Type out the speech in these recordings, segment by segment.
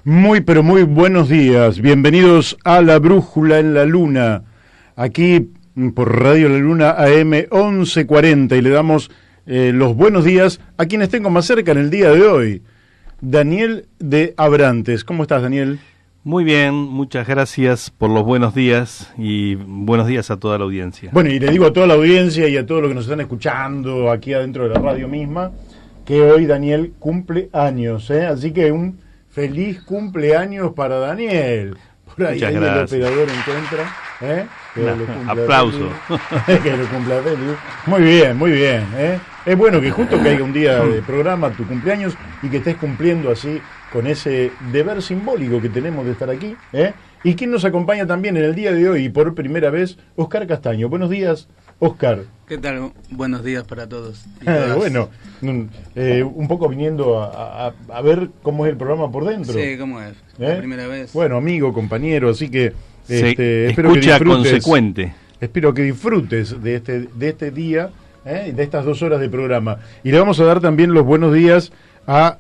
Muy, pero muy buenos días. Bienvenidos a La Brújula en la Luna, aquí por Radio La Luna AM 1140, y le damos los buenos días a quienes tengo más cerca en el día de hoy. Daniel de Abrantes. ¿Cómo estás, Daniel? Muy bien, muchas gracias por los buenos días y buenos días a toda la audiencia. Bueno, y le digo a toda la audiencia y a todos los que nos están escuchando aquí adentro de la radio misma, que hoy Daniel cumple años, así que un feliz cumpleaños para Daniel. Por ahí el operador encuentra, aplauso. Que lo cumpla feliz. Muy bien, muy bien. Es bueno que justo que haya un día de programa, tu cumpleaños, y que estés cumpliendo así con ese deber simbólico que tenemos de estar aquí. Y quien nos acompaña también en el día de hoy, y por primera vez, Oscar Castaño. Buenos días, Oscar. ¿Qué tal? Buenos días para todos. Bueno, un poco viniendo a ver cómo es el programa por dentro. Sí, cómo es. La primera vez. Bueno, amigo, compañero, así que espero que disfrutes. Consecuente. Espero que disfrutes de este día, de estas 2 horas de programa. Y le vamos a dar también los buenos días a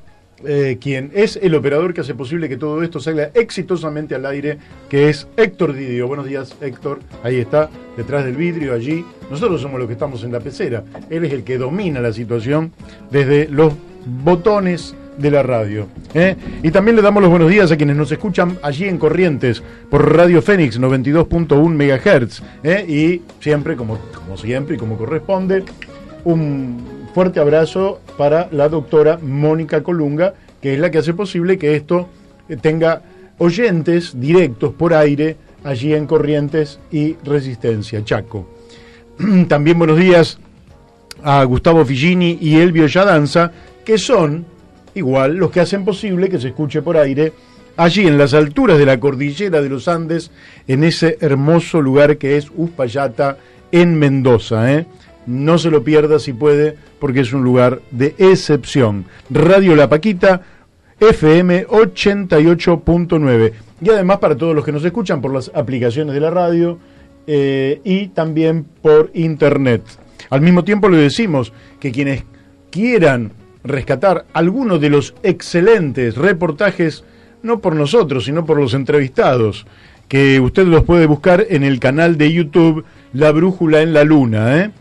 quien es el operador que hace posible que todo esto salga exitosamente al aire, que es Héctor Didio. Buenos días, Héctor. Ahí está, detrás del vidrio, allí. Nosotros somos los que estamos en la pecera. Él es el que domina la situación desde los botones de la radio. Y también le damos los buenos días a quienes nos escuchan allí en Corrientes por Radio Fénix 92.1 MHz. Y siempre, como siempre y como corresponde, un fuerte abrazo para la doctora Mónica Colunga, que es la que hace posible que esto tenga oyentes directos por aire allí en Corrientes y Resistencia, Chaco. También buenos días a Gustavo Figini y Elvio Yadanza, que son igual los que hacen posible que se escuche por aire allí en las alturas de la cordillera de los Andes, en ese hermoso lugar que es Uspallata, en Mendoza. No se lo pierda si puede, porque es un lugar de excepción. Radio La Paquita, FM 88.9. Y además para todos los que nos escuchan por las aplicaciones de la radio y también por internet. Al mismo tiempo le decimos que quienes quieran rescatar algunos de los excelentes reportajes, no por nosotros, sino por los entrevistados, que usted los puede buscar en el canal de YouTube La Brújula en la Luna.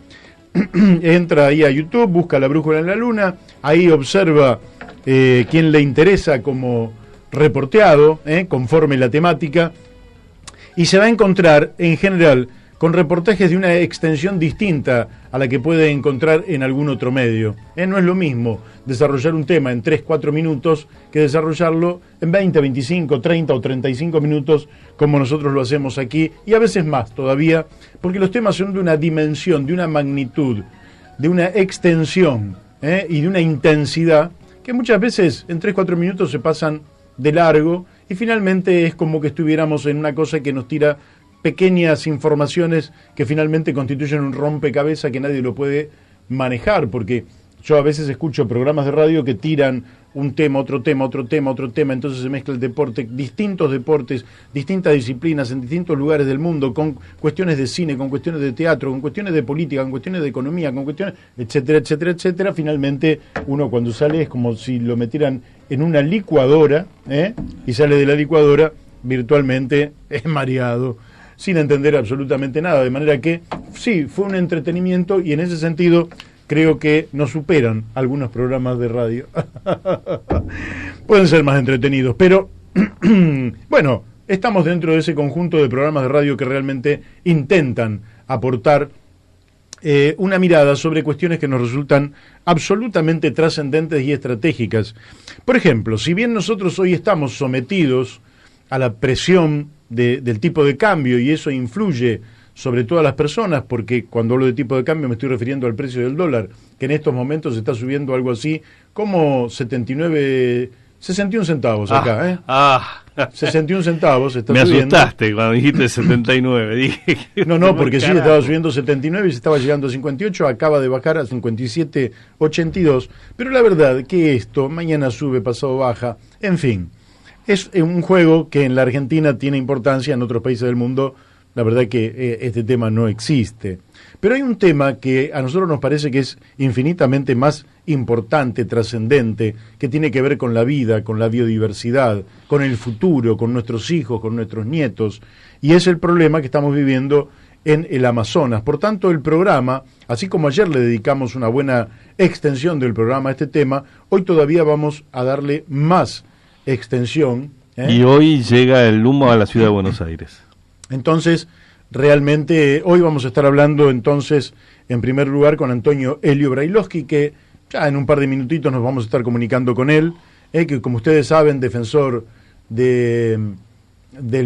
Entra ahí a YouTube, busca La Brújula en la Luna, ahí observa quién le interesa como reporteado, conforme la temática, y se va a encontrar en general con reportajes de una extensión distinta a la que puede encontrar en algún otro medio. No es lo mismo desarrollar un tema en 3-4 minutos que desarrollarlo en 20, 25, 30 o 35 minutos como nosotros lo hacemos aquí, y a veces más todavía, porque los temas son de una dimensión, de una magnitud, de una extensión y de una intensidad que muchas veces en 3-4 minutos se pasan de largo, y finalmente es como que estuviéramos en una cosa que nos tira pequeñas informaciones que finalmente constituyen un rompecabezas que nadie lo puede manejar, porque yo a veces escucho programas de radio que tiran un tema, otro tema, otro tema, otro tema, entonces se mezcla el deporte, distintos deportes, distintas disciplinas en distintos lugares del mundo, con cuestiones de cine, con cuestiones de teatro, con cuestiones de política, con cuestiones de economía, con cuestiones, etcétera, etcétera, etcétera. Finalmente uno cuando sale es como si lo metieran en una licuadora, y sale de la licuadora virtualmente es mareado, sin entender absolutamente nada, de manera que sí, fue un entretenimiento, y en ese sentido creo que nos superan algunos programas de radio. Pueden ser más entretenidos, pero bueno, estamos dentro de ese conjunto de programas de radio que realmente intentan aportar una mirada sobre cuestiones que nos resultan absolutamente trascendentes y estratégicas. Por ejemplo, si bien nosotros hoy estamos sometidos a la presión del tipo de cambio, y eso influye sobre todas las personas, porque cuando hablo de tipo de cambio me estoy refiriendo al precio del dólar, que en estos momentos está subiendo algo así como 61 centavos acá, 61 centavos está subiendo. Me asustaste cuando dijiste 79. Dije, no, porque sí estaba subiendo 79 y se estaba llegando a 58, acaba de bajar a 57.82, pero la verdad que esto mañana sube, pasado baja, en fin. Es un juego que en la Argentina tiene importancia, en otros países del mundo la verdad que este tema no existe. Pero hay un tema que a nosotros nos parece que es infinitamente más importante, trascendente, que tiene que ver con la vida, con la biodiversidad, con el futuro, con nuestros hijos, con nuestros nietos, y es el problema que estamos viviendo en el Amazonas. Por tanto, el programa, así como ayer le dedicamos una buena extensión del programa a este tema, hoy todavía vamos a darle más extensión. Y hoy llega el humo a la ciudad de Buenos Aires. Entonces, realmente hoy vamos a estar hablando entonces, en primer lugar, con Antonio Elio Brailovsky, que ya en un par de minutitos nos vamos a estar comunicando con él, que como ustedes saben, defensor del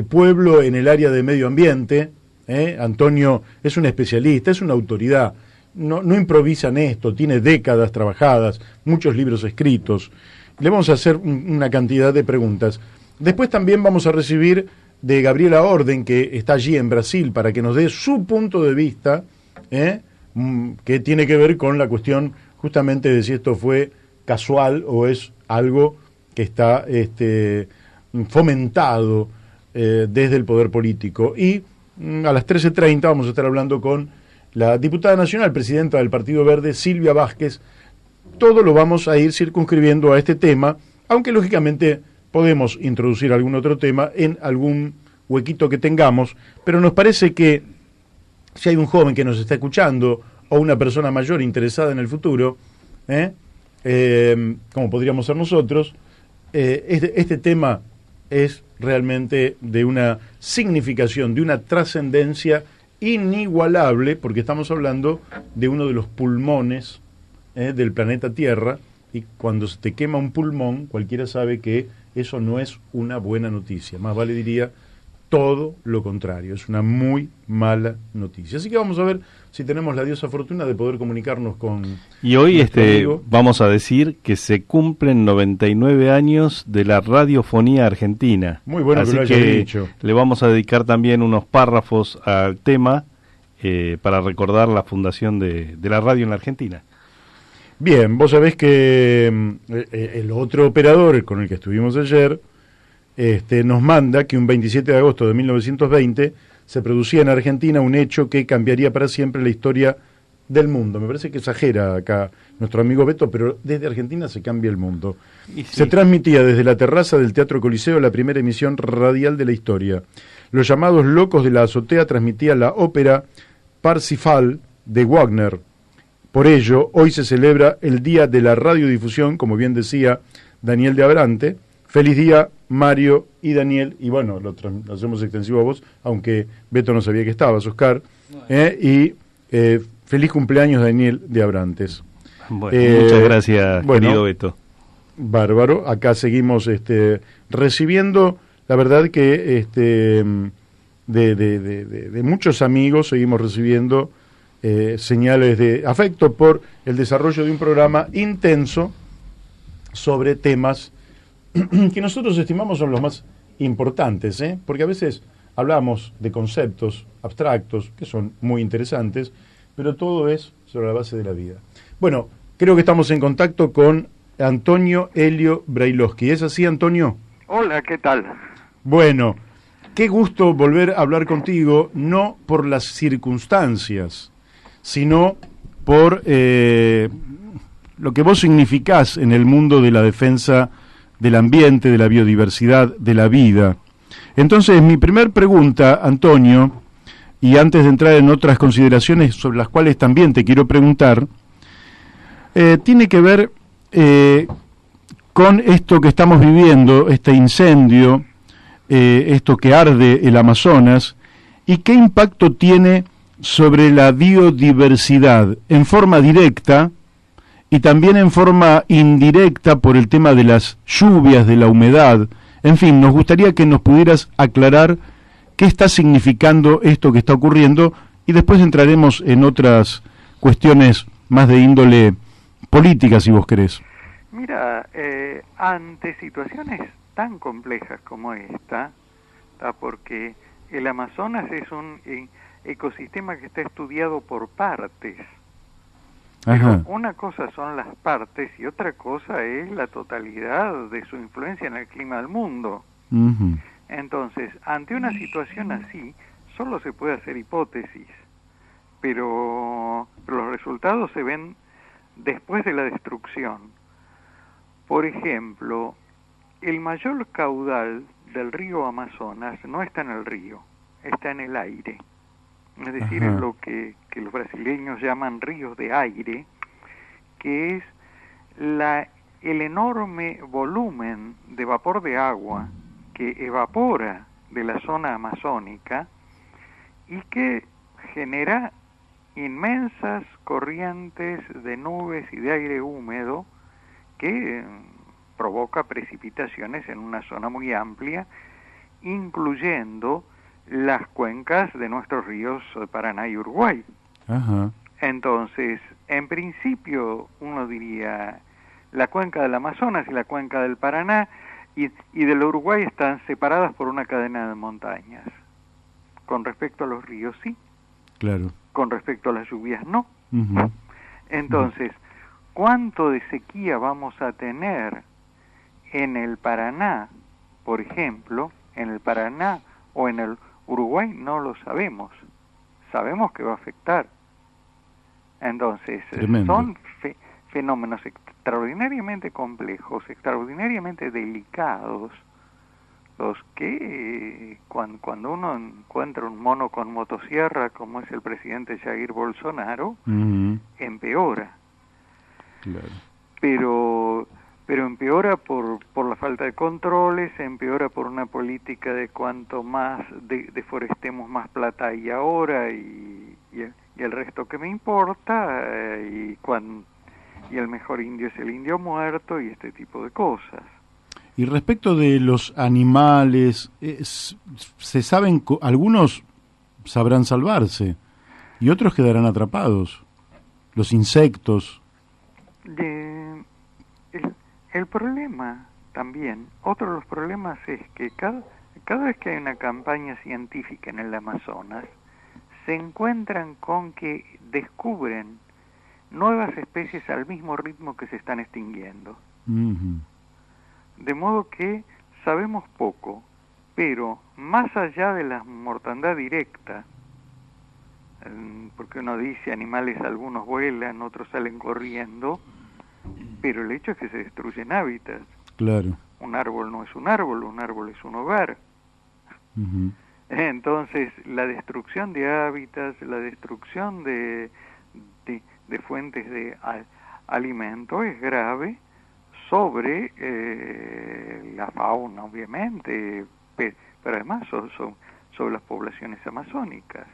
pueblo en el área de medio ambiente. Antonio es un especialista, es una autoridad, no improvisa en esto, tiene décadas trabajadas, muchos libros escritos. Le vamos a hacer una cantidad de preguntas. Después también vamos a recibir de Gabriela Orden, que está allí en Brasil, para que nos dé su punto de vista, que tiene que ver con la cuestión justamente de si esto fue casual o es algo que está fomentado desde el poder político. Y a las 13:30 vamos a estar hablando con la diputada nacional, presidenta del Partido Verde, Silvia Vázquez. Todo lo vamos a ir circunscribiendo a este tema, aunque lógicamente podemos introducir algún otro tema en algún huequito que tengamos, pero nos parece que si hay un joven que nos está escuchando o una persona mayor interesada en el futuro, como podríamos ser nosotros, este tema es realmente de una significación, de una trascendencia inigualable, porque estamos hablando de uno de los pulmones del planeta Tierra, y cuando se te quema un pulmón, cualquiera sabe que eso no es una buena noticia, más vale diría todo lo contrario, es una muy mala noticia. Así que vamos a ver si tenemos la diosa fortuna de poder comunicarnos con... Y hoy amigo. Vamos a decir que se cumplen 99 años de la radiofonía argentina. Muy bueno. Así que lo hayas dicho. Le vamos a dedicar también unos párrafos al tema para recordar la fundación de la radio en la Argentina. Bien, vos sabés que el otro operador con el que estuvimos ayer nos manda que un 27 de agosto de 1920 se producía en Argentina un hecho que cambiaría para siempre la historia del mundo. Me parece que exagera acá nuestro amigo Beto, pero desde Argentina se cambia el mundo. Sí. Se transmitía desde la terraza del Teatro Coliseo la primera emisión radial de la historia. Los llamados locos de la azotea transmitían la ópera Parsifal de Wagner. Por ello, hoy se celebra el Día de la Radiodifusión, como bien decía Daniel de Abrante. Feliz día, Mario y Daniel. Y bueno, lo hacemos extensivo a vos, aunque Beto no sabía que estabas, Oscar. Feliz cumpleaños, Daniel de Abrantes. Bueno, muchas gracias, querido Beto. Bárbaro. Acá seguimos recibiendo, la verdad que de muchos amigos seguimos recibiendo señales de afecto por el desarrollo de un programa intenso sobre temas que nosotros estimamos son los más importantes, porque a veces hablamos de conceptos abstractos que son muy interesantes, pero todo es sobre la base de la vida. Bueno, creo que estamos en contacto con Antonio Elio Brailovsky. ¿Es así, Antonio? Hola, ¿qué tal? Bueno, qué gusto volver a hablar contigo, no por las circunstancias, sino por lo que vos significás en el mundo de la defensa del ambiente, de la biodiversidad, de la vida. Entonces, mi primer pregunta, Antonio, y antes de entrar en otras consideraciones sobre las cuales también te quiero preguntar, tiene que ver con esto que estamos viviendo, este incendio, esto que arde el Amazonas, y qué impacto tiene sobre la biodiversidad en forma directa y también en forma indirecta por el tema de las lluvias, de la humedad. En fin, nos gustaría que nos pudieras aclarar qué está significando esto que está ocurriendo y después entraremos en otras cuestiones más de índole política, si vos querés. Mira, ante situaciones tan complejas como esta, porque el Amazonas es un ecosistema que está estudiado por partes. Pero una cosa son las partes y otra cosa es la totalidad de su influencia en el clima del mundo. Entonces, ante una situación así, solo se puede hacer hipótesis, pero los resultados se ven después de la destrucción. Por ejemplo, el mayor caudal del río Amazonas no está en el río, está en el aire. Es decir, en lo que los brasileños llaman ríos de aire, que es el enorme volumen de vapor de agua que evapora de la zona amazónica y que genera inmensas corrientes de nubes y de aire húmedo que provoca precipitaciones en una zona muy amplia, incluyendo las cuencas de nuestros ríos Paraná y Uruguay. Ajá. Entonces, en principio, uno diría, la cuenca del Amazonas y la cuenca del Paraná y del Uruguay están separadas por una cadena de montañas. Con respecto a los ríos, sí. Claro. Con respecto a las lluvias, no. Uh-huh. Entonces, ¿cuánto de sequía vamos a tener en el Paraná, por ejemplo, en el Paraná o en el Uruguay? No lo sabemos. Sabemos que va a afectar. Entonces, tremendo. Son fenómenos extraordinariamente complejos, extraordinariamente delicados, los que cuando uno encuentra un mono con motosierra, como es el presidente Jair Bolsonaro, Uh-huh. empeora. Claro. Pero empeora por la falta de controles, empeora por una política de cuanto más deforestemos, más plata hay ahora y el resto que me importa, y el mejor indio es el indio muerto y este tipo de cosas. Y respecto de los animales, se saben, algunos sabrán salvarse y otros quedarán atrapados. Los insectos. El problema también, otro de los problemas es que cada vez que hay una campaña científica en el Amazonas, se encuentran con que descubren nuevas especies al mismo ritmo que se están extinguiendo. Uh-huh. De modo que sabemos poco, pero más allá de la mortandad directa, porque uno dice animales, algunos vuelan, otros salen corriendo, pero el hecho es que se destruyen hábitats. Claro. Un árbol no es un árbol es un hogar. Uh-huh. Entonces, la destrucción de hábitats, la destrucción de fuentes de alimento es grave sobre la fauna, obviamente, pero además sobre las poblaciones amazónicas.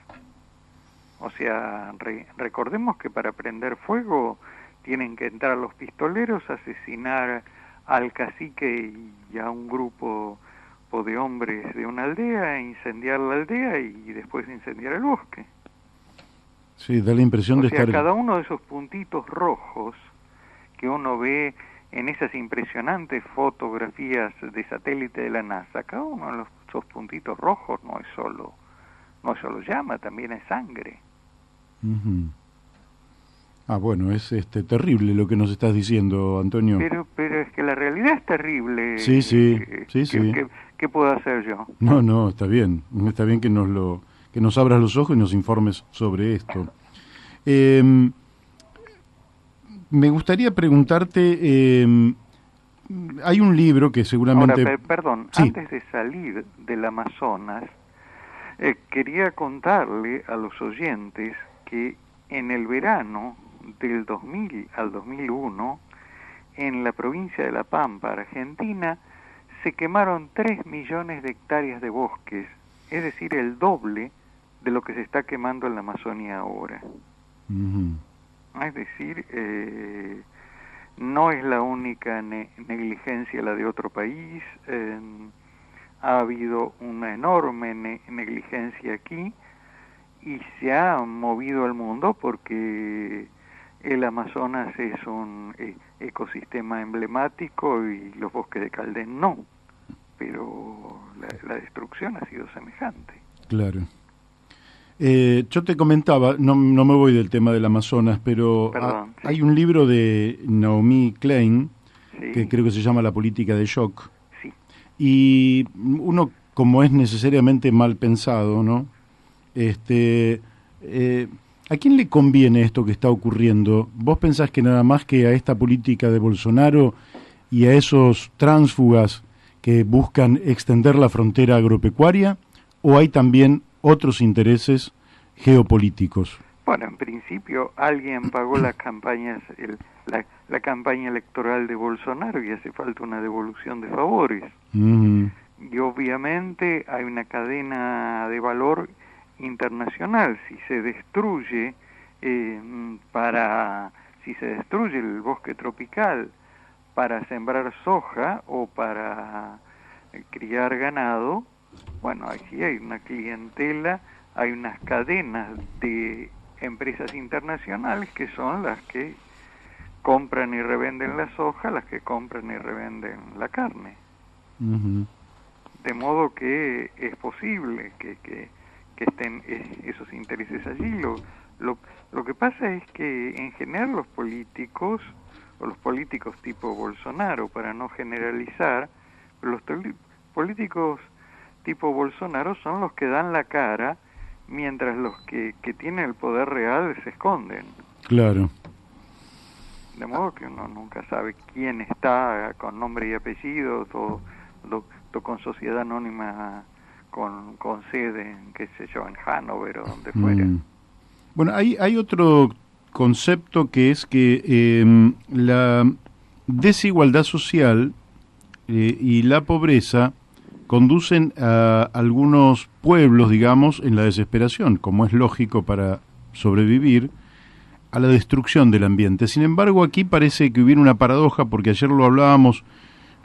O sea, recordemos que para prender fuego tienen que entrar los pistoleros, asesinar al cacique y a un grupo de hombres de una aldea, incendiar la aldea y después incendiar el bosque. Sí, da la impresión de estar... cada uno de esos puntitos rojos que uno ve en esas impresionantes fotografías de satélite de la NASA, cada uno de esos puntitos rojos no es solo llama, también es sangre. Uh-huh. Ah, bueno, es terrible lo que nos estás diciendo, Antonio. Pero es que la realidad es terrible. Sí. ¿Qué puedo hacer yo? No, está bien que nos abras los ojos y nos informes sobre esto. Me gustaría preguntarte, hay un libro que seguramente... Ahora, perdón, sí. Antes de salir del Amazonas, quería contarle a los oyentes que en el verano del 2000 al 2001, en la provincia de La Pampa, Argentina, se quemaron 3 millones de hectáreas de bosques, es decir, el doble de lo que se está quemando en la Amazonia ahora. Uh-huh. Es decir, no es la única negligencia la de otro país, ha habido una enorme negligencia aquí y se ha movido el mundo porque el Amazonas es un ecosistema emblemático y los bosques de Caldén no, pero la destrucción ha sido semejante. Claro. Yo te comentaba, no me voy del tema del Amazonas, pero sí. Hay un libro de Naomi Klein, sí, que creo que se llama La política de shock, sí, y uno, como es necesariamente mal pensado, ¿no? ¿A quién le conviene esto que está ocurriendo? ¿Vos pensás que nada más que a esta política de Bolsonaro y a esos tránsfugas que buscan extender la frontera agropecuaria, o hay también otros intereses geopolíticos? Bueno, en principio alguien pagó las campañas, la campaña electoral de Bolsonaro y hace falta una devolución de favores. Y obviamente hay una cadena de valor internacional. Si se destruye si se destruye el bosque tropical para sembrar soja o para criar ganado, bueno, aquí hay una clientela, hay unas cadenas de empresas internacionales que son las que compran y revenden la soja, las que compran y revenden la carne. De modo que es posible que estén esos intereses allí. Lo que pasa es que en general los políticos, o los políticos tipo Bolsonaro, para no generalizar, los políticos tipo Bolsonaro son los que dan la cara, mientras los que tienen el poder real se esconden. Claro. De modo que uno nunca sabe quién está con nombre y apellido, o con sociedad anónima con sede en, qué sé yo, en Hannover o donde fuera. Bueno, hay otro concepto que es que la desigualdad social y la pobreza conducen a algunos pueblos, digamos, en la desesperación, como es lógico para sobrevivir, a la destrucción del ambiente. Sin embargo, aquí parece que hubiera una paradoja, porque ayer lo hablábamos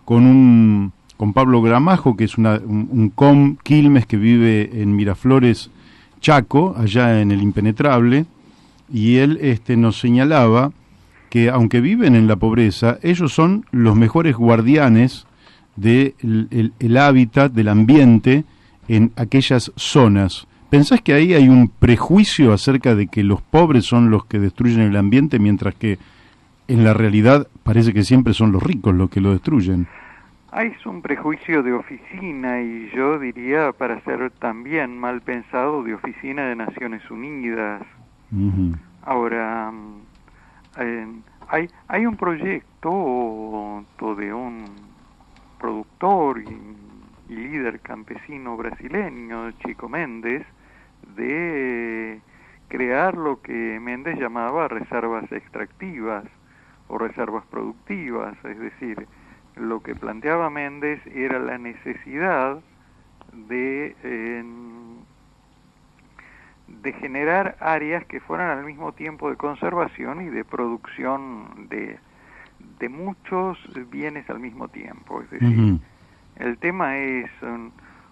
con Pablo Gramajo, que es un com Quilmes que vive en Miraflores, Chaco, allá en el Impenetrable, y él nos señalaba que aunque viven en la pobreza, ellos son los mejores guardianes del hábitat, del ambiente en aquellas zonas. ¿Pensás que ahí hay un prejuicio acerca de que los pobres son los que destruyen el ambiente, mientras que en la realidad parece que siempre son los ricos los que lo destruyen? Es un prejuicio de oficina, y yo diría, para ser también mal pensado, de oficina de Naciones Unidas. Ahora, hay un proyecto de un productor y líder campesino brasileño, Chico Mendes, de crear lo que Mendes llamaba reservas extractivas o reservas productivas. Es decir, lo que planteaba Mendes era la necesidad de generar áreas que fueran al mismo tiempo de conservación y de producción de muchos bienes al mismo tiempo. Es decir, el tema es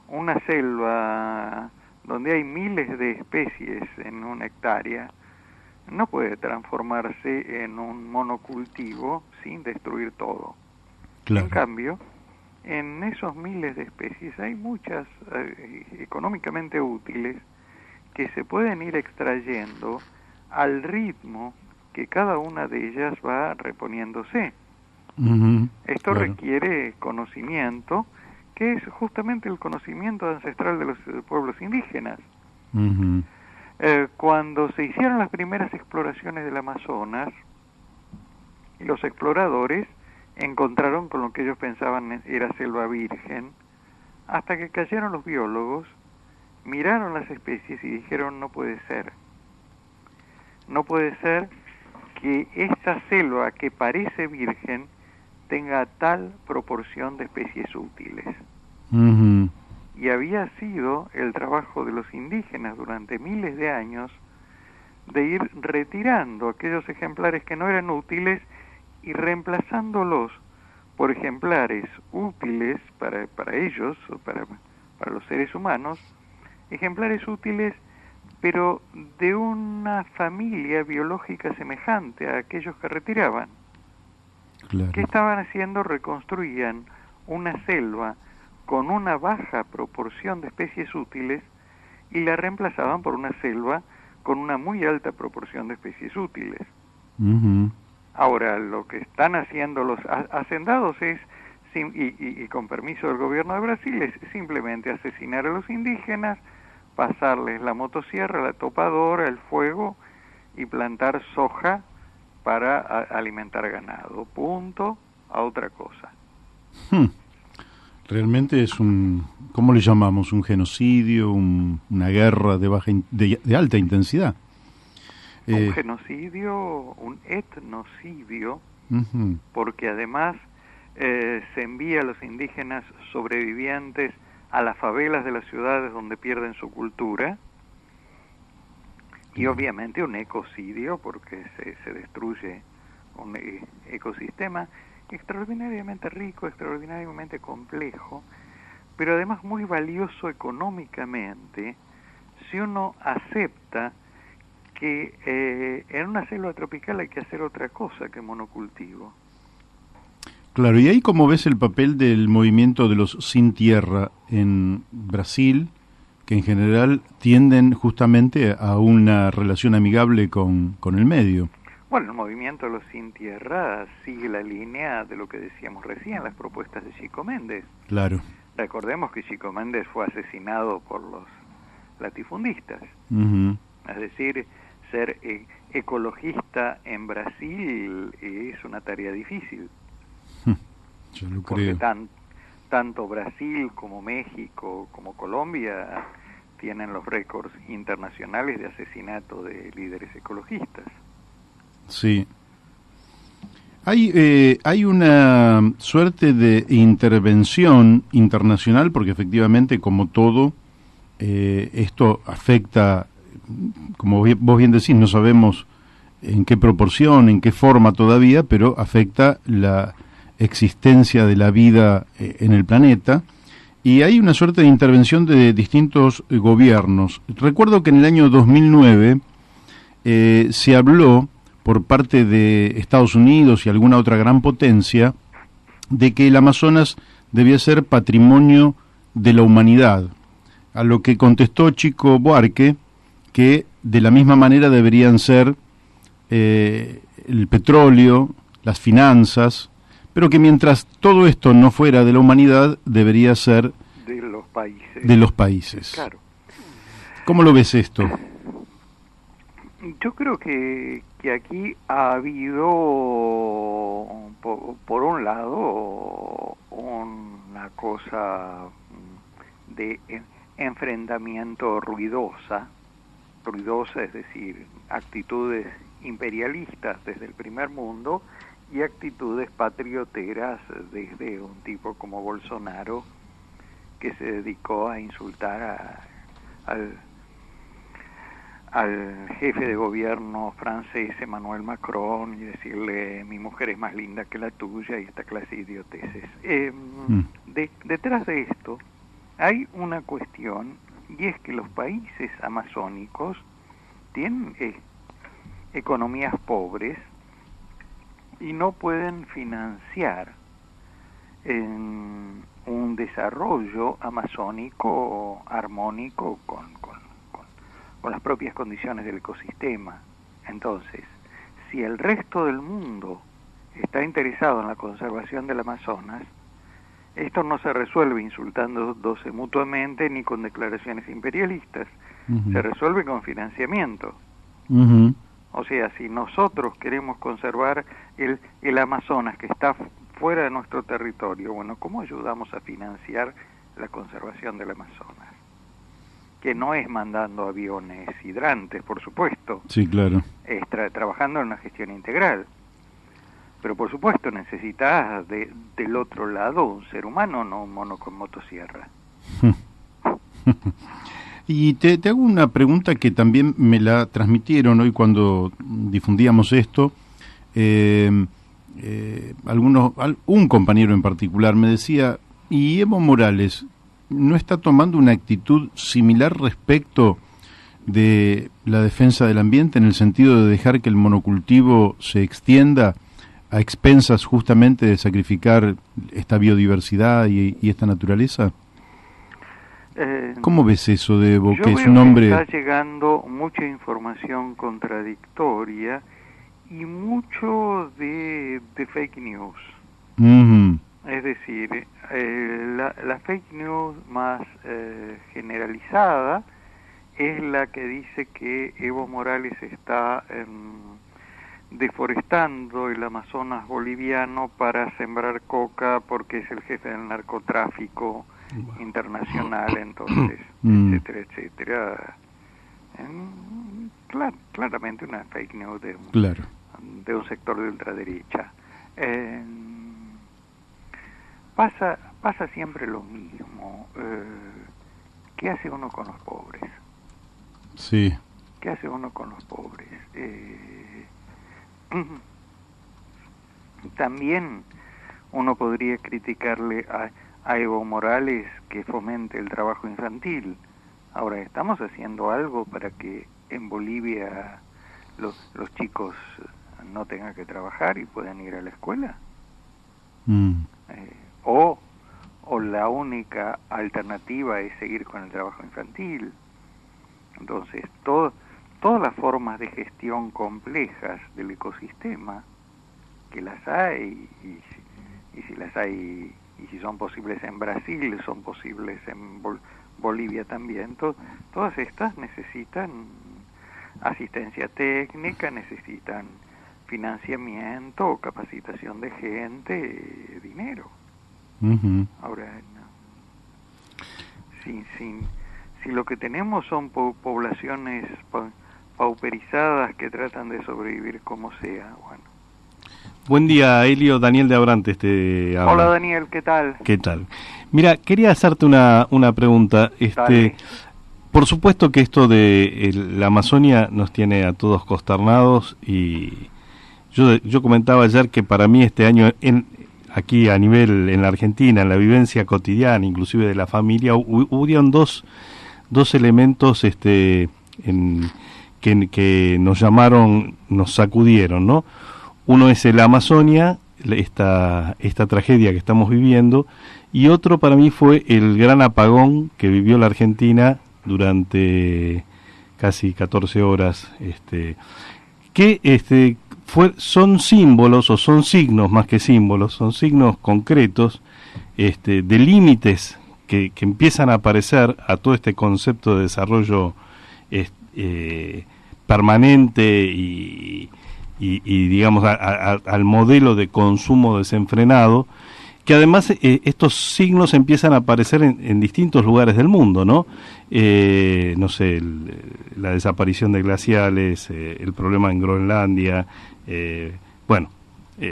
una selva donde hay miles de especies en una hectárea, no puede transformarse en un monocultivo sin destruir todo. Claro. En cambio, en esos miles de especies hay muchas económicamente útiles que se pueden ir extrayendo al ritmo que cada una de ellas va reponiéndose. Esto requiere conocimiento, que es justamente el conocimiento ancestral de los pueblos indígenas. Cuando se hicieron las primeras exploraciones del Amazonas, los exploradores encontraron con lo que ellos pensaban era selva virgen, hasta que cayeron los biólogos, miraron las especies y dijeron: no puede ser que esta selva que parece virgen tenga tal proporción de especies útiles. Y había sido el trabajo de los indígenas durante miles de años de ir retirando aquellos ejemplares que no eran útiles y reemplazándolos por ejemplares útiles para ellos, o para los seres humanos, ejemplares útiles pero de una familia biológica semejante a aquellos que retiraban. Claro. ¿Qué estaban haciendo? Reconstruían una selva con una baja proporción de especies útiles y la reemplazaban por una selva con una muy alta proporción de especies útiles. Ahora, lo que están haciendo los hacendados es, y con permiso del gobierno de Brasil, es simplemente asesinar a los indígenas, pasarles la motosierra, la topadora, el fuego y plantar soja para alimentar ganado. Punto, a otra cosa. Realmente es ¿cómo le llamamos? ¿Un genocidio? ¿Una guerra de alta intensidad? Un genocidio, un etnocidio, porque además se envía a los indígenas sobrevivientes a las favelas de las ciudades donde pierden su cultura, y obviamente un ecocidio porque se destruye un ecosistema extraordinariamente rico, extraordinariamente complejo, pero además muy valioso económicamente si uno acepta que en una selva tropical hay que hacer otra cosa que monocultivo. Claro, y ahí como ves el papel del movimiento de los sin tierra en Brasil, que en general tienden justamente a una relación amigable con el medio. Bueno, el movimiento de los sin tierra sigue la línea de lo que decíamos recién, las propuestas de Chico Méndez. Claro. Recordemos que Chico Méndez fue asesinado por los latifundistas. Es decir, ser ecologista en Brasil es una tarea difícil. Yo lo porque creo. Tanto Brasil como México como Colombia tienen los récords internacionales de asesinato de líderes ecologistas. Sí. Hay una suerte de intervención internacional porque efectivamente, como todo, esto afecta, como vos bien decís, no sabemos en qué proporción, en qué forma todavía, pero afecta la existencia de la vida en el planeta, y hay una suerte de intervención de distintos gobiernos. Recuerdo que en el año 2009 se habló por parte de Estados Unidos y alguna otra gran potencia de que el Amazonas debía ser patrimonio de la humanidad, a lo que contestó Chico Buarque que de la misma manera deberían ser el petróleo, las finanzas, pero que mientras todo esto no fuera de la humanidad, debería ser de los países. De los países. Claro. ¿Cómo lo ves esto? Yo creo que aquí ha habido, por un lado, una cosa de enfrentamiento ruidosa, es decir, actitudes imperialistas desde el primer mundo y actitudes patrioteras desde un tipo como Bolsonaro, que se dedicó a insultar al jefe de gobierno francés Emmanuel Macron y decirle mi mujer es más linda que la tuya y esta clase de idioteces. Detrás de esto hay una cuestión, y es que los países amazónicos tienen economías pobres y no pueden financiar un desarrollo amazónico armónico con las propias condiciones del ecosistema. Entonces, si el resto del mundo está interesado en la conservación del Amazonas, esto no se resuelve insultándose mutuamente ni con declaraciones imperialistas, se resuelve con financiamiento. O sea, si nosotros queremos conservar el Amazonas que está fuera de nuestro territorio, bueno, ¿cómo ayudamos a financiar la conservación del Amazonas? Que no es mandando aviones hidrantes, por supuesto. Sí, claro. Es trabajando en una gestión integral. Pero por supuesto necesitas del otro lado un ser humano, no un mono con motosierra. Y te hago una pregunta que también me la transmitieron hoy cuando difundíamos esto. Un compañero en particular me decía, ¿y Evo Morales no está tomando una actitud similar respecto de la defensa del ambiente, en el sentido de dejar que el monocultivo se extienda a expensas justamente de sacrificar esta biodiversidad y esta naturaleza? ¿Cómo ves eso de Evo, que es un hombre...? Está llegando mucha información contradictoria y mucho de fake news. Es decir, la fake news más generalizada es la que dice que Evo Morales está deforestando el Amazonas boliviano para sembrar coca porque es el jefe del narcotráfico internacional, entonces, etcétera, etcétera. Claramente una fake news de un sector de ultraderecha. Pasa siempre lo mismo. ¿Qué hace uno con los pobres? Sí. ¿Qué hace uno con los pobres? También uno podría criticarle a Evo Morales que fomente el trabajo infantil. Ahora, ¿estamos haciendo algo para que en Bolivia los chicos no tengan que trabajar y puedan ir a la escuela? O la única alternativa es seguir con el trabajo infantil. Entonces, todas las formas de gestión complejas del ecosistema, que las hay, y si las hay, y si son posibles en Brasil, son posibles en Bolivia también, todas estas necesitan asistencia técnica, necesitan financiamiento, capacitación de gente, dinero. Ahora, si lo que tenemos son poblaciones pauperizadas que tratan de sobrevivir como sea, bueno. Buen día, Elio. Daniel de Abrantes te habla. Hola, Daniel, ¿qué tal? ¿Qué tal? Mira, quería hacerte una pregunta. Por supuesto que esto de la Amazonia nos tiene a todos consternados, y yo comentaba ayer que para mí este año aquí a nivel en la Argentina, en la vivencia cotidiana, inclusive de la familia, hubieron dos elementos que nos llamaron, nos sacudieron, ¿no? Uno es la Amazonia, esta tragedia que estamos viviendo, y otro para mí fue el gran apagón que vivió la Argentina durante casi 14 horas, que son símbolos, o son signos más que símbolos, son signos concretos de límites que empiezan a aparecer a todo este concepto de desarrollo permanente y digamos al modelo de consumo desenfrenado, que además estos signos empiezan a aparecer en distintos lugares del mundo, ¿no? No sé, la desaparición de glaciales, el problema en Groenlandia,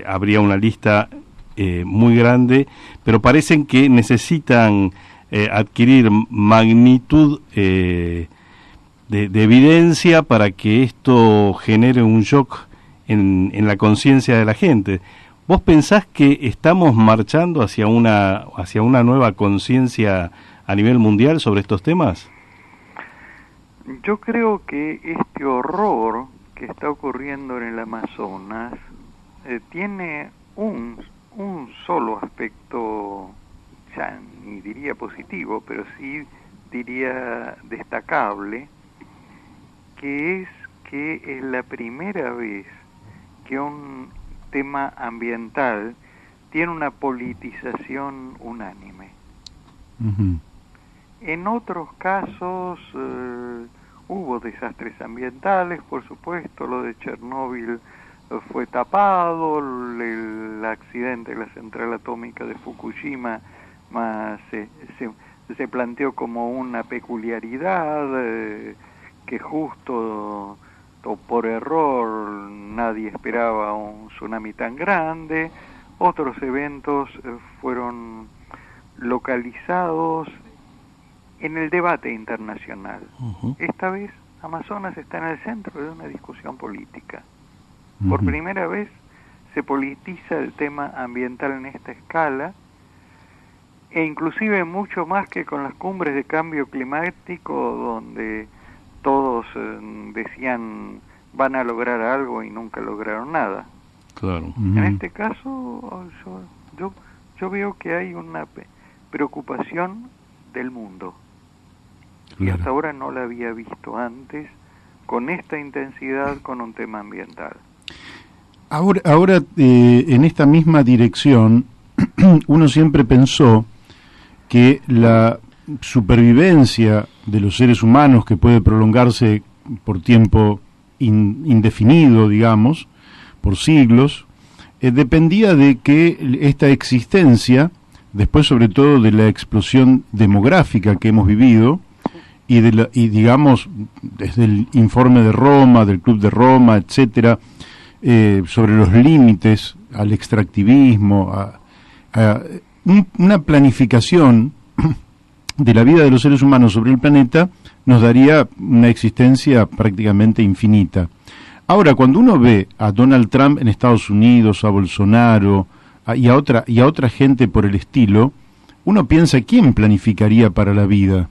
habría una lista muy grande, pero parecen que necesitan adquirir magnitud de evidencia para que esto genere un shock en la conciencia de la gente. ¿Vos pensás que estamos marchando hacia una nueva conciencia a nivel mundial sobre estos temas? Yo creo que este horror que está ocurriendo en el Amazonas tiene un solo aspecto, ya ni diría positivo, pero sí diría destacable, que es la primera vez que un tema ambiental tiene una politización unánime. En otros casos hubo desastres ambientales, por supuesto, lo de Chernóbil fue tapado, el accidente de la central atómica de Fukushima se planteó como una peculiaridad que justo o por error nadie esperaba un tsunami tan grande. Otros eventos fueron localizados en el debate internacional. Esta vez Amazonas está en el centro de una discusión política. Por primera vez se politiza el tema ambiental en esta escala, e inclusive mucho más que con las cumbres de cambio climático, donde todos decían van a lograr algo y nunca lograron nada. Claro. En este caso yo veo que hay una preocupación del mundo, y hasta ahora no la había visto antes con esta intensidad con un tema ambiental. Ahora en esta misma dirección uno siempre pensó que supervivencia de los seres humanos, que puede prolongarse por tiempo indefinido, digamos, por siglos, dependía de que esta existencia, después sobre todo de la explosión demográfica que hemos vivido, y digamos, desde el informe de Roma, del Club de Roma, etcétera, sobre los límites al extractivismo, una planificación de la vida de los seres humanos sobre el planeta nos daría una existencia prácticamente infinita. Ahora, cuando uno ve a Donald Trump en Estados Unidos, a Bolsonaro y a otra gente por el estilo, uno piensa, ¿quién planificaría para la vida?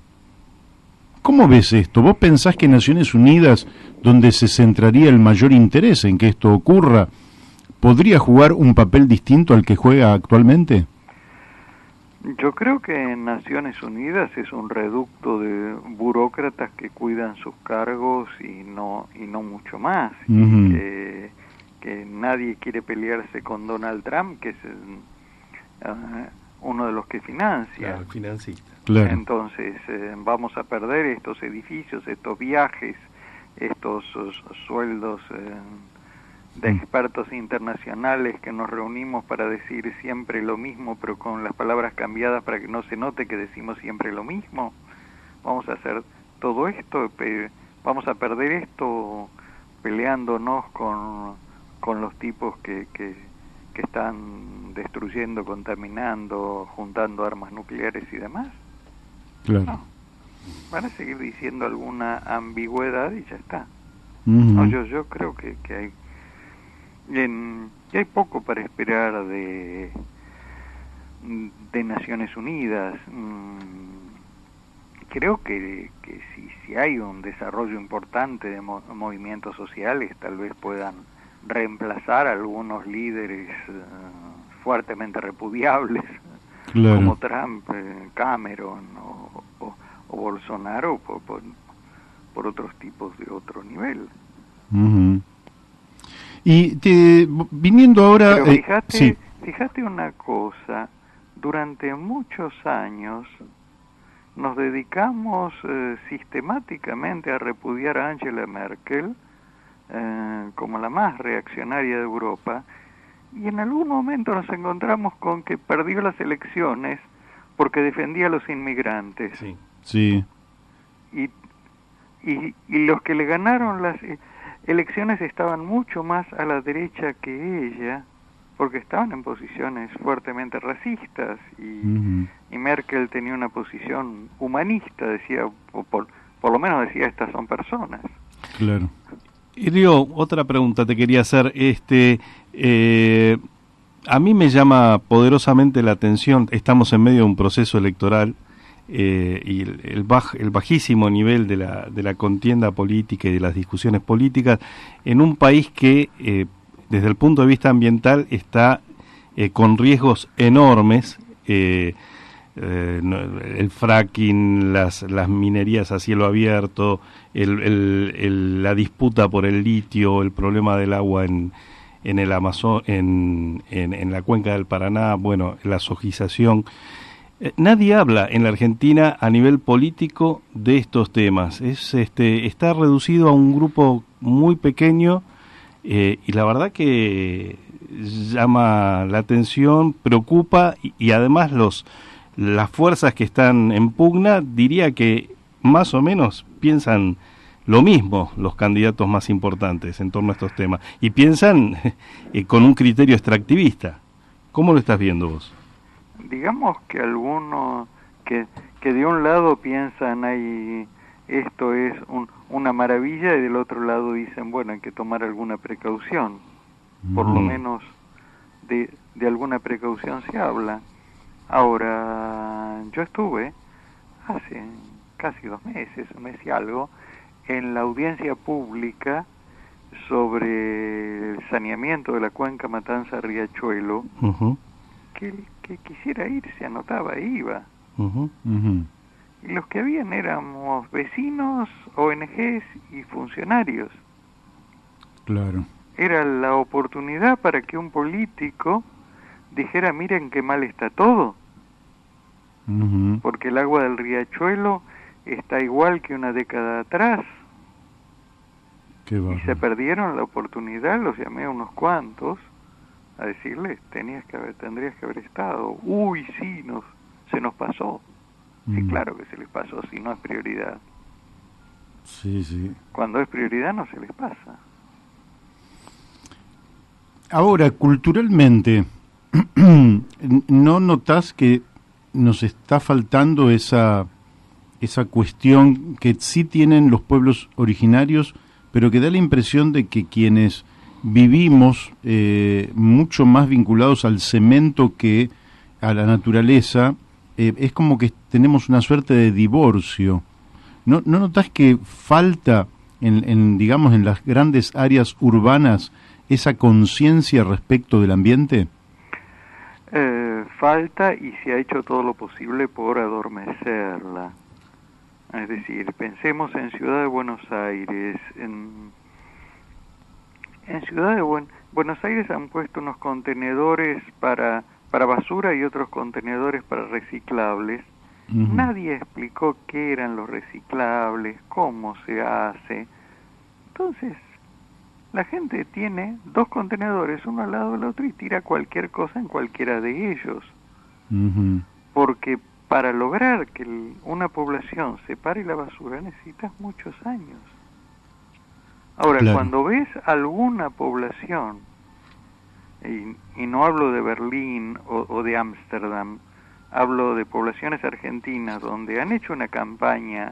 ¿Cómo ves esto? ¿Vos pensás que Naciones Unidas, donde se centraría el mayor interés en que esto ocurra, podría jugar un papel distinto al que juega actualmente? Yo creo que Naciones Unidas es un reducto de burócratas que cuidan sus cargos y no mucho más. Uh-huh. Que nadie quiere pelearse con Donald Trump, que es uno de los que financia. Claro, financista. Claro. Entonces vamos a perder estos edificios, estos viajes, estos sueldos de expertos internacionales que nos reunimos para decir siempre lo mismo, pero con las palabras cambiadas para que no se note que decimos siempre lo mismo. Vamos a hacer todo esto, vamos a perder esto peleándonos con los tipos que están destruyendo, contaminando, juntando armas nucleares y demás. Claro. No. Van a seguir diciendo alguna ambigüedad y ya está. Uh-huh. No, yo creo que hay poco para esperar de Naciones Unidas. Creo que si hay un desarrollo importante de movimientos sociales, tal vez puedan reemplazar a algunos líderes fuertemente repudiables, claro, como Trump, Cameron o Bolsonaro, por otros tipos de otro nivel. Uh-huh. Y viniendo ahora... Pero sí. fíjate una cosa, durante muchos años nos dedicamos sistemáticamente a repudiar a Angela Merkel como la más reaccionaria de Europa, y en algún momento nos encontramos con que perdió las elecciones porque defendía a los inmigrantes. Sí. Sí. Y los que le ganaron las elecciones estaban mucho más a la derecha que ella, porque estaban en posiciones fuertemente racistas, Uh-huh. y Merkel tenía una posición humanista, decía, por lo menos decía, estas son personas. Claro. Río, otra pregunta te quería hacer. A mí me llama poderosamente la atención, estamos en medio de un proceso electoral, y el bajísimo nivel de la contienda política y de las discusiones políticas en un país que desde el punto de vista ambiental está con riesgos enormes, el fracking, las minerías a cielo abierto, la disputa por el litio, el problema del agua en el Amazon, en la cuenca del Paraná, bueno, la sojización. Nadie habla en la Argentina a nivel político de estos temas. Está reducido a un grupo muy pequeño, y la verdad que llama la atención, preocupa, y además las fuerzas que están en pugna, diría que más o menos piensan lo mismo los candidatos más importantes en torno a estos temas, y piensan con un criterio extractivista. ¿Cómo lo estás viendo vos? Digamos que algunos que de un lado piensan esto es una maravilla, y del otro lado dicen, bueno, hay que tomar alguna precaución. Por lo menos de alguna precaución se habla. Ahora, yo estuve hace casi 2 meses, un mes y algo, en la audiencia pública sobre el saneamiento de la cuenca Matanza-Riachuelo. Uh-huh. Que el que quisiera ir se anotaba e iba. Uh-huh. Uh-huh. Y los que habían éramos vecinos, ONGs y funcionarios. Claro. Era la oportunidad para que un político dijera, miren qué mal está todo. porque el agua del riachuelo está igual que una década atrás. Y se perdieron la oportunidad, los llamé a unos cuantos a decirles, tendrías que haber estado. Uy, sí, se nos pasó. Sí, claro que se les pasó, si no es prioridad. Sí, sí. Cuando es prioridad no se les pasa. Ahora, culturalmente, ¿no notás que nos está faltando esa cuestión que sí tienen los pueblos originarios, pero que da la impresión de que quienes vivimos mucho más vinculados al cemento que a la naturaleza, es como que tenemos una suerte de divorcio? ¿No notás que falta digamos, en las grandes áreas urbanas esa conciencia respecto del ambiente? Falta, y se ha hecho todo lo posible por adormecerla. Es decir, pensemos en Ciudad de Buenos Aires. En Ciudad de Buenos Aires han puesto unos contenedores para basura y otros contenedores para reciclables. Nadie explicó qué eran los reciclables, cómo se hace. Entonces, la gente tiene 2 contenedores, uno al lado del otro, y tira cualquier cosa en cualquiera de ellos. Porque para lograr que una población separe la basura necesitas muchos años. Ahora, claro, cuando ves alguna población, y no hablo de Berlín o de Ámsterdam, hablo de poblaciones argentinas donde han hecho una campaña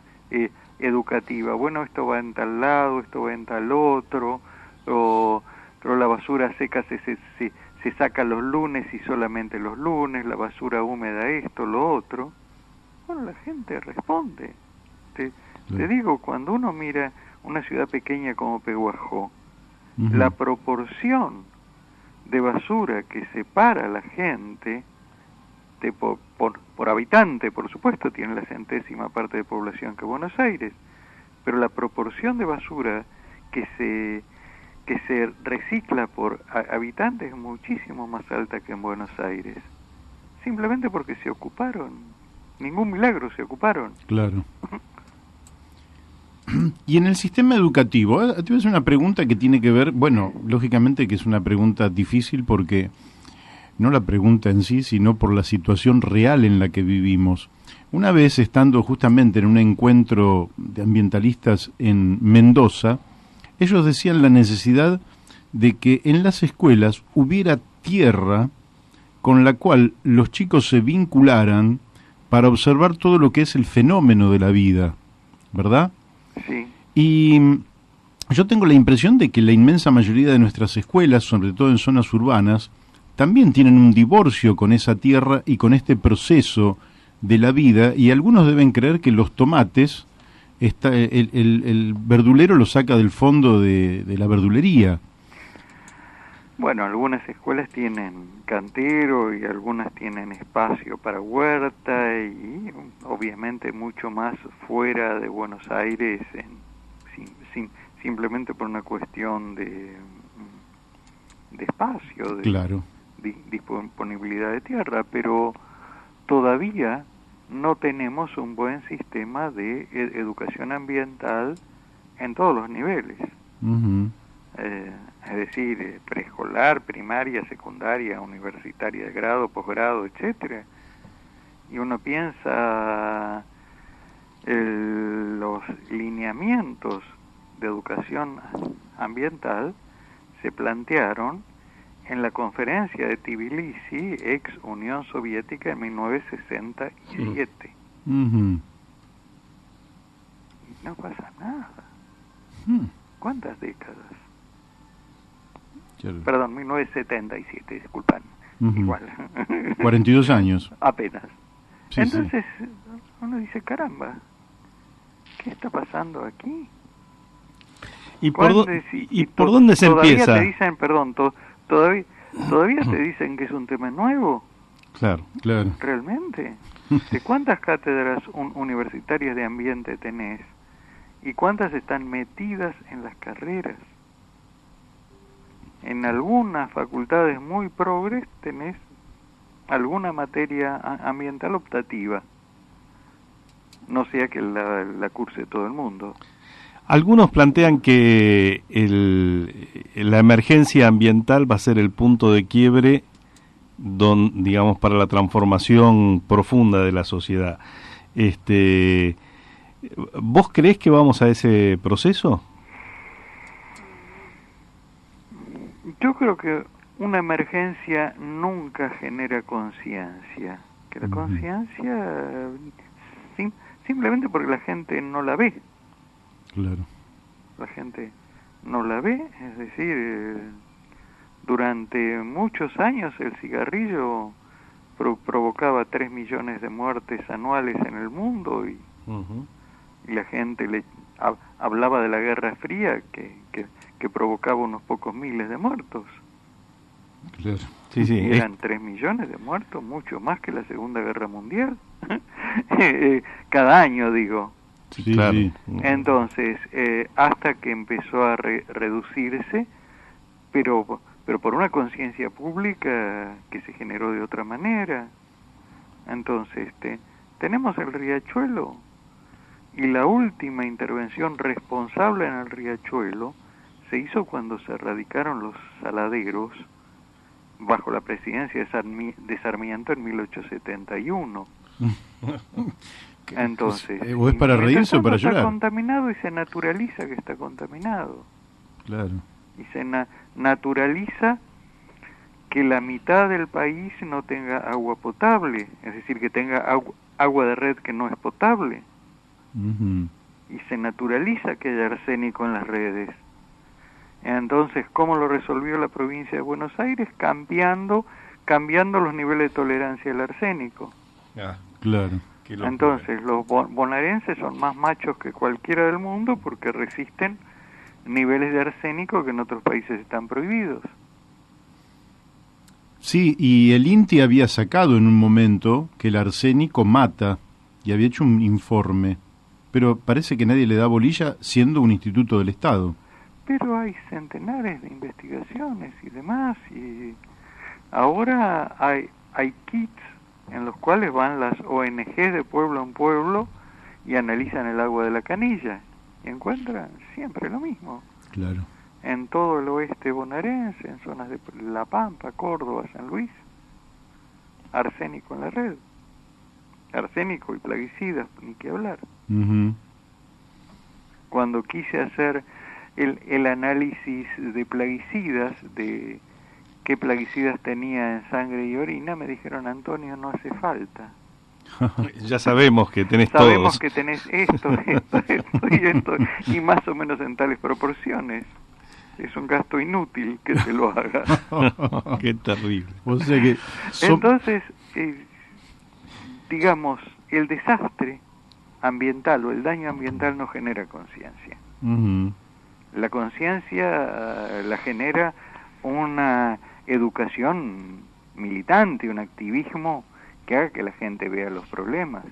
educativa, bueno, esto va en tal lado, esto va en tal otro, o la basura seca se saca los lunes y solamente los lunes, la basura húmeda esto, lo otro. Bueno, la gente responde. Te digo, cuando uno mira una ciudad pequeña como Pehuajó, la proporción de basura que separa a la gente por habitante, por supuesto, tiene la 100ª parte de población que Buenos Aires, pero la proporción de basura que se recicla por habitante es muchísimo más alta que en Buenos Aires, simplemente porque se ocuparon. Ningún milagro, se ocuparon. Claro. Y en el sistema educativo, te voy a hacer una pregunta que tiene que ver, bueno, lógicamente que es una pregunta difícil porque no la pregunta en sí, sino por la situación real en la que vivimos. Una vez estando justamente en un encuentro de ambientalistas en Mendoza, ellos decían la necesidad de que en las escuelas hubiera tierra con la cual los chicos se vincularan para observar todo lo que es el fenómeno de la vida, ¿verdad? Sí. Y yo tengo la impresión de que la inmensa mayoría de nuestras escuelas, sobre todo en zonas urbanas, también tienen un divorcio con esa tierra y con este proceso de la vida, y algunos deben creer que los tomates, el verdulero los saca del fondo de la verdulería. Bueno, algunas escuelas tienen cantero y algunas tienen espacio para huerta, y obviamente mucho más fuera de Buenos Aires, simplemente por una cuestión de espacio, de claro, disponibilidad de tierra, pero todavía no tenemos un buen sistema de educación ambiental en todos los niveles. Es decir, preescolar, primaria, secundaria, universitaria de grado, posgrado, etcétera. Y uno piensa los lineamientos de educación ambiental se plantearon en la conferencia de Tbilisi, ex Unión Soviética, en 1967. Y no pasa nada. ¿Cuántas décadas? Perdón, 1977, disculpan. Igual. 42 años. Apenas. Sí, entonces, uno dice, caramba, ¿qué está pasando aquí? ¿Y por dónde se empieza? Todavía te dicen, perdón, todavía te dicen que es un tema nuevo. Claro, claro. ¿Realmente? ¿De cuántas cátedras universitarias de ambiente tenés? ¿Y cuántas están metidas en las carreras? En algunas facultades muy progres tenés alguna materia ambiental optativa, no sea que la curse todo el mundo. Algunos plantean que la emergencia ambiental va a ser el punto de quiebre, digamos, para la transformación profunda de la sociedad. ¿Vos creés que vamos a ese proceso? Yo creo que una emergencia nunca genera conciencia, que la conciencia simplemente porque la gente no la ve. Claro. La gente no la ve, es decir, durante muchos años el cigarrillo provocaba 3 millones de muertes anuales en el mundo y la gente hablaba de la Guerra Fría que provocaba unos pocos miles de muertos. Claro. Sí, sí. Y eran 3 millones de muertos, mucho más que la Segunda Guerra Mundial. Cada año, digo. Sí, claro. Sí. Entonces, hasta que empezó a reducirse, pero por una conciencia pública que se generó de otra manera. Entonces, tenemos el riachuelo, y la última intervención responsable en el riachuelo se hizo cuando se erradicaron los saladeros bajo la presidencia de Sarmiento en 1871. Entonces, ¿o es para reírse o para llorar? Está contaminado y se naturaliza que está contaminado. Claro. Y se naturaliza que la mitad del país no tenga agua potable, es decir, que tenga agua de red que no es potable. Y se naturaliza que haya arsénico en las redes. Entonces, ¿cómo lo resolvió la provincia de Buenos Aires? Cambiando los niveles de tolerancia al arsénico. Claro. Entonces, los bonaerenses son más machos que cualquiera del mundo porque resisten niveles de arsénico que en otros países están prohibidos. Sí, y el INTI había sacado en un momento que el arsénico mata, y había hecho un informe, pero parece que nadie le da bolilla siendo un instituto del Estado. Pero hay centenares de investigaciones y demás, y ahora hay kits en los cuales van las ONG de pueblo en pueblo y analizan el agua de la canilla y encuentran siempre lo mismo. Claro. En todo el oeste bonaerense, en zonas de La Pampa, Córdoba, San Luis, arsénico en la red. Arsénico y plaguicidas, ni que hablar. Cuando quise hacer el análisis de plaguicidas, de qué plaguicidas tenía en sangre y orina, me dijeron, Antonio, no hace falta. Ya sabemos que tenés Sabemos todos. que tenés esto y esto, y más o menos en tales proporciones. Es un gasto inútil que se lo haga. Qué terrible. O sea que Entonces, digamos, el desastre ambiental o el daño ambiental no genera conciencia. La conciencia la genera una educación militante, un activismo que haga que la gente vea los problemas.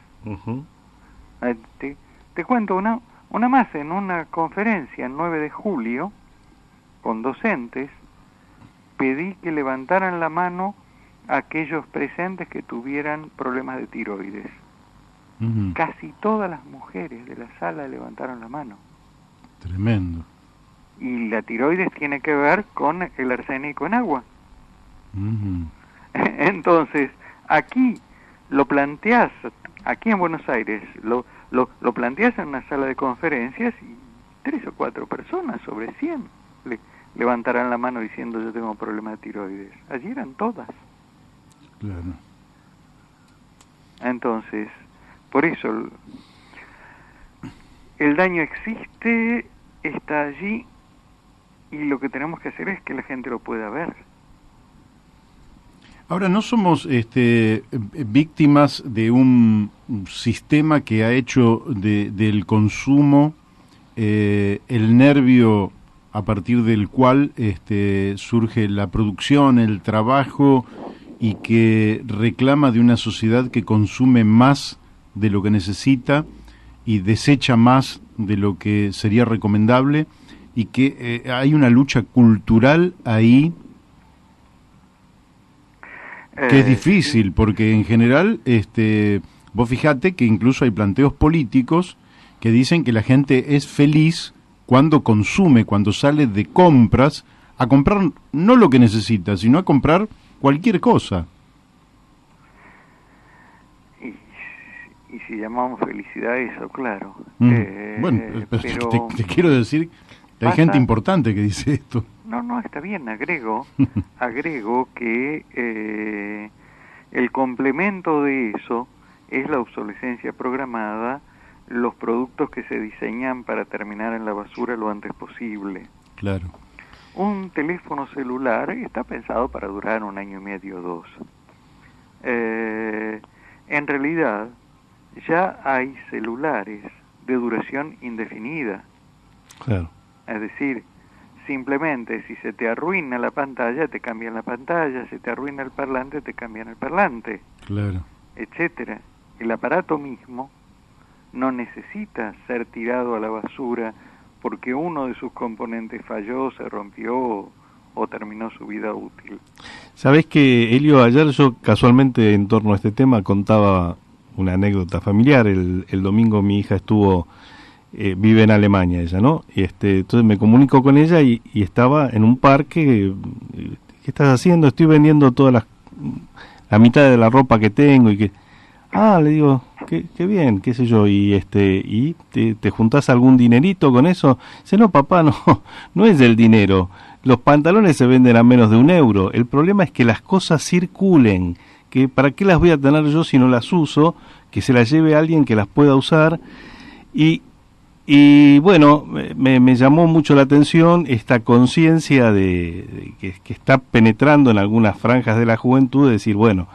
Te cuento una más. En una conferencia el 9 de julio con docentes pedí que levantaran la mano a aquellos presentes que tuvieran problemas de tiroides. Casi todas las mujeres de la sala levantaron la mano. Tremendo. Y la tiroides tiene que ver con el arsénico en agua. Entonces, aquí lo planteás, aquí en Buenos Aires, lo planteás en una sala de conferencias y 3 o 4 personas sobre 100 levantarán la mano diciendo yo tengo problemas de tiroides. Allí eran todas. Claro. Entonces, por eso el daño existe, está allí, y lo que tenemos que hacer es que la gente lo pueda ver. Ahora, no somos víctimas de un sistema que ha hecho del consumo el nervio a partir del cual surge la producción, el trabajo, y que reclama de una sociedad que consume más de lo que necesita y desecha más de lo que sería recomendable, y que hay una lucha cultural ahí. Que es difícil, porque en general, vos fijate que incluso hay planteos políticos que dicen que la gente es feliz cuando consume, cuando sale de compras, a comprar no lo que necesita, sino a comprar cualquier cosa. Y si llamamos felicidad a eso, claro. Bueno, pero te quiero decir, hay gente importante que dice esto. No, está bien, agrego que el complemento de eso es la obsolescencia programada, los productos que se diseñan para terminar en la basura lo antes posible. Claro. Un teléfono celular está pensado para durar 1 año y medio o 2. En realidad, ya hay celulares de duración indefinida. Claro. Es decir, simplemente si se te arruina la pantalla, te cambian la pantalla, si te arruina el parlante, te cambian el parlante, claro, etcétera. El aparato mismo no necesita ser tirado a la basura porque uno de sus componentes falló, se rompió o terminó su vida útil. Sabés que, Elio, ayer yo casualmente en torno a este tema contaba una anécdota familiar. El domingo mi hija vive en Alemania ella, ¿no? Entonces me comunico con ella y estaba en un parque. ¿Qué estás haciendo? Estoy vendiendo la mitad de la ropa que tengo y que... le digo, qué bien, qué sé yo, y te juntás algún dinerito con eso. Dice, no, papá, no es del dinero. Los pantalones se venden a menos de €1. El problema es que las cosas circulen, que ¿para qué las voy a tener yo si no las uso? Que se las lleve alguien que las pueda usar. Y bueno, me llamó mucho la atención esta conciencia de que está penetrando en algunas franjas de la juventud, de decir, bueno,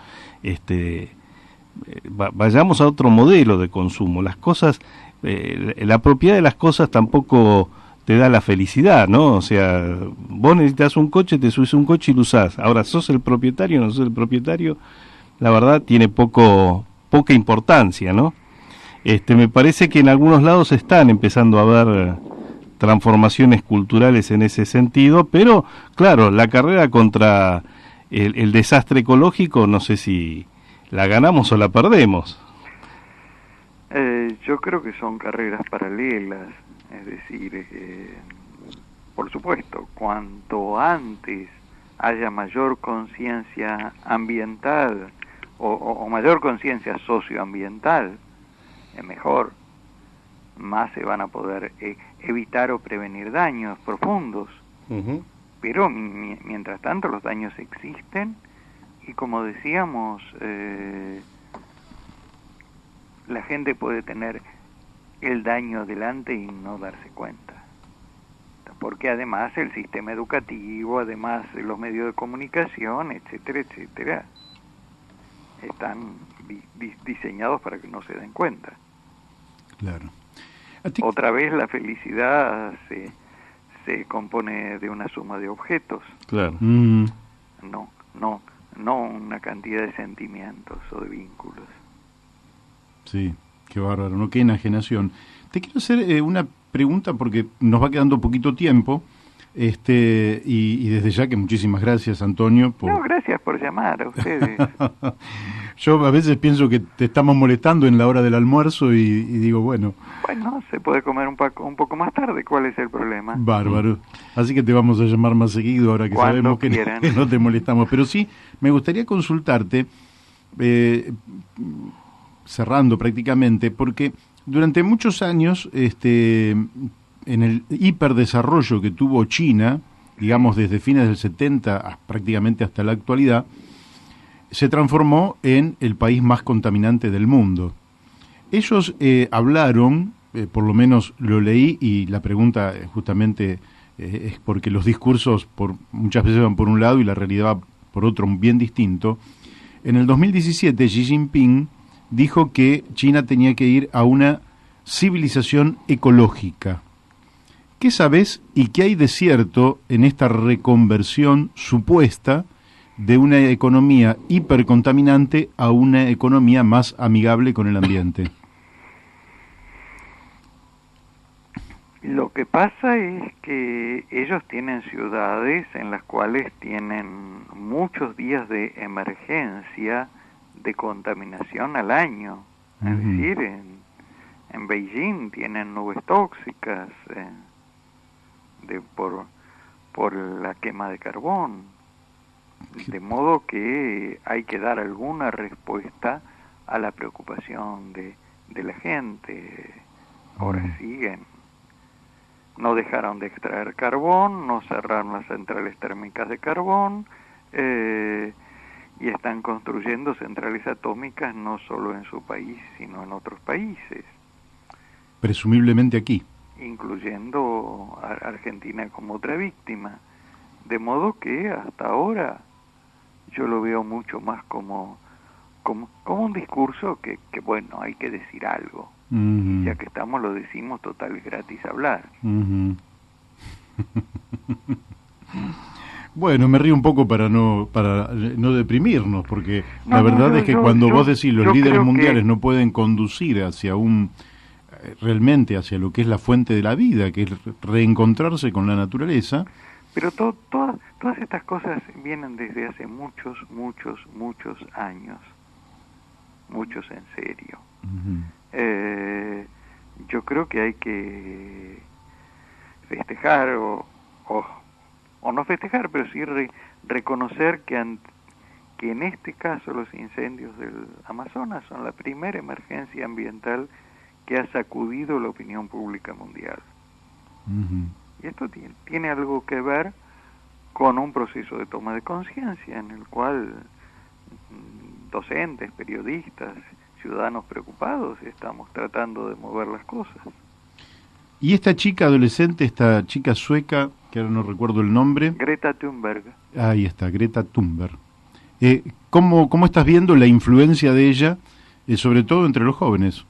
vayamos a otro modelo de consumo. Las cosas, la propiedad de las cosas tampoco te da la felicidad, ¿no? O sea, vos necesitas un coche, te subís un coche y lo usás. Ahora, ¿sos el propietario o no sos el propietario? La verdad tiene poca importancia, ¿no? Me parece que en algunos lados están empezando a haber transformaciones culturales en ese sentido, pero claro, la carrera contra el desastre ecológico, no sé si la ganamos o la perdemos. Yo creo que son carreras paralelas, es decir, por supuesto, cuanto antes haya mayor conciencia ambiental o mayor conciencia socioambiental, es mejor, más se van a poder evitar o prevenir daños profundos. Uh-huh. Pero mientras tanto los daños existen y, como decíamos, la gente puede tener el daño delante y no darse cuenta, porque además el sistema educativo, además los medios de comunicación, etcétera, etcétera, están diseñados para que no se den cuenta. Claro. Otra vez la felicidad se compone de una suma de objetos. Claro. No una cantidad de sentimientos o de vínculos. Sí, qué bárbaro, ¿no? Qué enajenación. Te quiero hacer una pregunta porque nos va quedando poquito tiempo. Y desde ya que muchísimas gracias, Antonio. No, gracias por llamar a ustedes. Yo a veces pienso que te estamos molestando en la hora del almuerzo y digo, bueno, se puede comer un poco más tarde, ¿cuál es el problema? Bárbaro. Así que te vamos a llamar más seguido ahora que sabemos que no te molestamos. Pero sí, me gustaría consultarte, cerrando prácticamente, porque durante muchos años, en el hiperdesarrollo que tuvo China, digamos desde fines del 70 prácticamente hasta la actualidad, se transformó en el país más contaminante del mundo. Ellos hablaron, por lo menos lo leí, y la pregunta justamente es porque los discursos muchas veces van por un lado y la realidad va por otro bien distinto. En el 2017 Xi Jinping dijo que China tenía que ir a una civilización ecológica. ¿Qué sabés y qué hay de cierto en esta reconversión supuesta de una economía hipercontaminante a una economía más amigable con el ambiente? Lo que pasa es que ellos tienen ciudades en las cuales tienen muchos días de emergencia de contaminación al año. Es decir, en Beijing tienen nubes tóxicas por la quema de carbón. De modo que hay que dar alguna respuesta a la preocupación de la gente. Ahora siguen. No dejaron de extraer carbón, no cerraron las centrales térmicas de carbón, y están construyendo centrales atómicas no solo en su país, sino en otros países. Presumiblemente aquí. Incluyendo a Argentina como otra víctima. De modo que hasta ahora yo lo veo mucho más como un discurso que bueno, hay que decir algo. Y ya que estamos, lo decimos, total, es gratis hablar. Bueno, me río un poco para no deprimirnos, porque la verdad es que cuando vos decís los líderes mundiales no pueden conducir hacia realmente hacia lo que es la fuente de la vida, que es reencontrarse con la naturaleza. Pero todas estas cosas vienen desde hace muchos años, muchos en serio. Yo creo que hay que festejar o no festejar, pero sí reconocer que en este caso los incendios del Amazonas son la primera emergencia ambiental que ha sacudido la opinión pública mundial. Y esto tiene algo que ver con un proceso de toma de conciencia en el cual docentes, periodistas, ciudadanos preocupados estamos tratando de mover las cosas. Y esta chica adolescente, esta chica sueca, que ahora no recuerdo el nombre. Greta Thunberg. Ahí está, Greta Thunberg. ¿Cómo estás viendo la influencia de ella, sobre todo entre los jóvenes?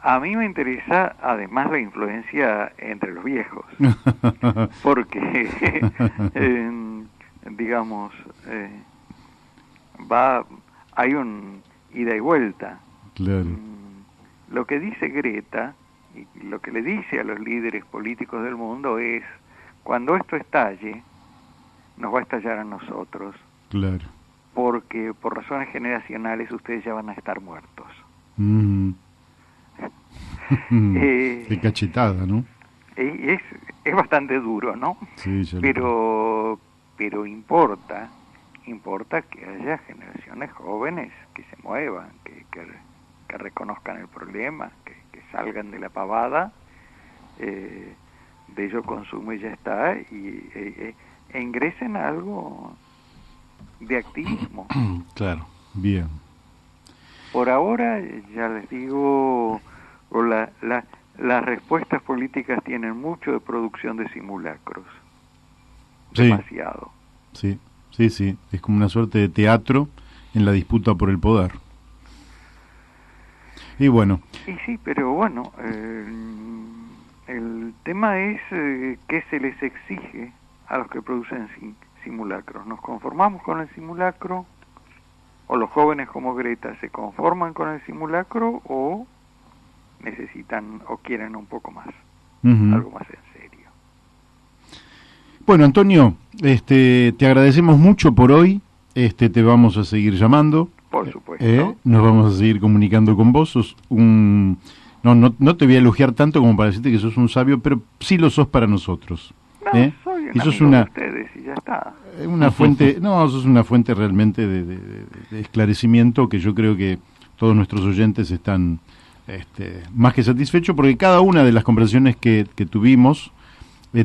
A mí me interesa además la influencia entre los viejos, porque digamos hay un ida y vuelta. Claro. Lo que dice Greta y lo que le dice a los líderes políticos del mundo es: cuando esto estalle, nos va a estallar a nosotros. Claro. Porque por razones generacionales ustedes ya van a estar muertos. Qué cachetada, ¿no? Es bastante duro, ¿no? Sí, pero importa que haya generaciones jóvenes que se muevan, que reconozcan el problema, que salgan de la pavada, de ello consumo y ya está, e ingresen a algo de activismo. Claro, bien. Por ahora, ya les digo, las respuestas políticas tienen mucho de producción de simulacros. Sí. Demasiado. Sí. Es como una suerte de teatro en la disputa por el poder. Y bueno. Y sí, pero bueno, el tema es qué se les exige a los que producen simulacros. ¿Nos conformamos con el simulacro? ¿O los jóvenes como Greta se conforman con el simulacro o necesitan o quieren un poco más? Algo más en serio. Bueno, Antonio, te agradecemos mucho por hoy. Te vamos a seguir llamando. Por supuesto. Nos vamos a seguir comunicando con vos. Sos no te voy a elogiar tanto como para decirte que sos un sabio, pero sí lo sos para nosotros. Soy y sos de ustedes y ya está. Una fuente, sos una fuente realmente de esclarecimiento que yo creo que todos nuestros oyentes están más que satisfechos, porque cada una de las conversaciones que tuvimos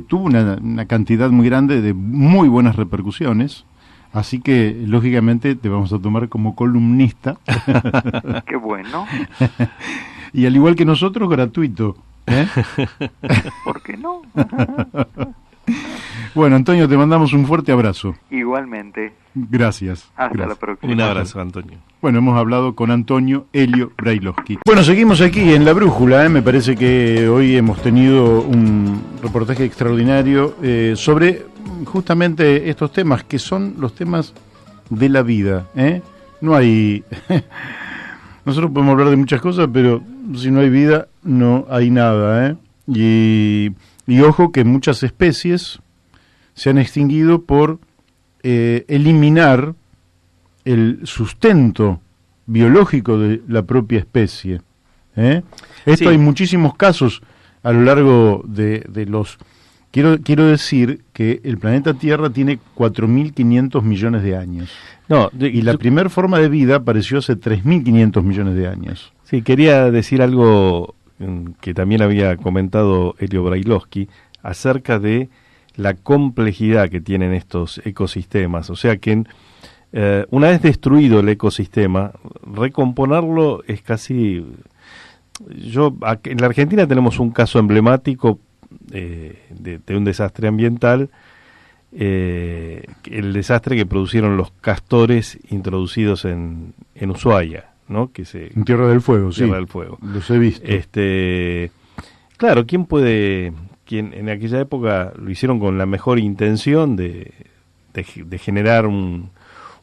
tuvo una cantidad muy grande de muy buenas repercusiones, así que lógicamente te vamos a tomar como columnista. Qué bueno. Y al igual que nosotros, gratuito. ¿Por qué no? Bueno, Antonio, te mandamos un fuerte abrazo. Igualmente. Gracias. Hasta la próxima. Un abrazo, Antonio. Bueno, hemos hablado con Antonio Elio Brailovsky. Bueno, seguimos aquí en La Brújula. Me parece que hoy hemos tenido un reportaje extraordinario sobre justamente estos temas, que son los temas de la vida. No hay... Nosotros podemos hablar de muchas cosas, pero si no hay vida, no hay nada, ¿eh? Y ojo que muchas especies se han extinguido por eliminar el sustento biológico de la propia especie. Esto hay muchísimos casos a lo largo de los... Quiero decir que el planeta Tierra tiene 4.500 millones de años. Y la primera forma de vida apareció hace 3.500 millones de años. Sí, quería decir algo que también había comentado Elio Brailovsky acerca de la complejidad que tienen estos ecosistemas. O sea que una vez destruido el ecosistema, recomponerlo es casi... En la Argentina tenemos un caso emblemático de un desastre ambiental, el desastre que produjeron los castores introducidos en Ushuaia, ¿no? En Tierra del Fuego, Tierra del Fuego. Los he visto. Claro, ¿quién en aquella época lo hicieron con la mejor intención de generar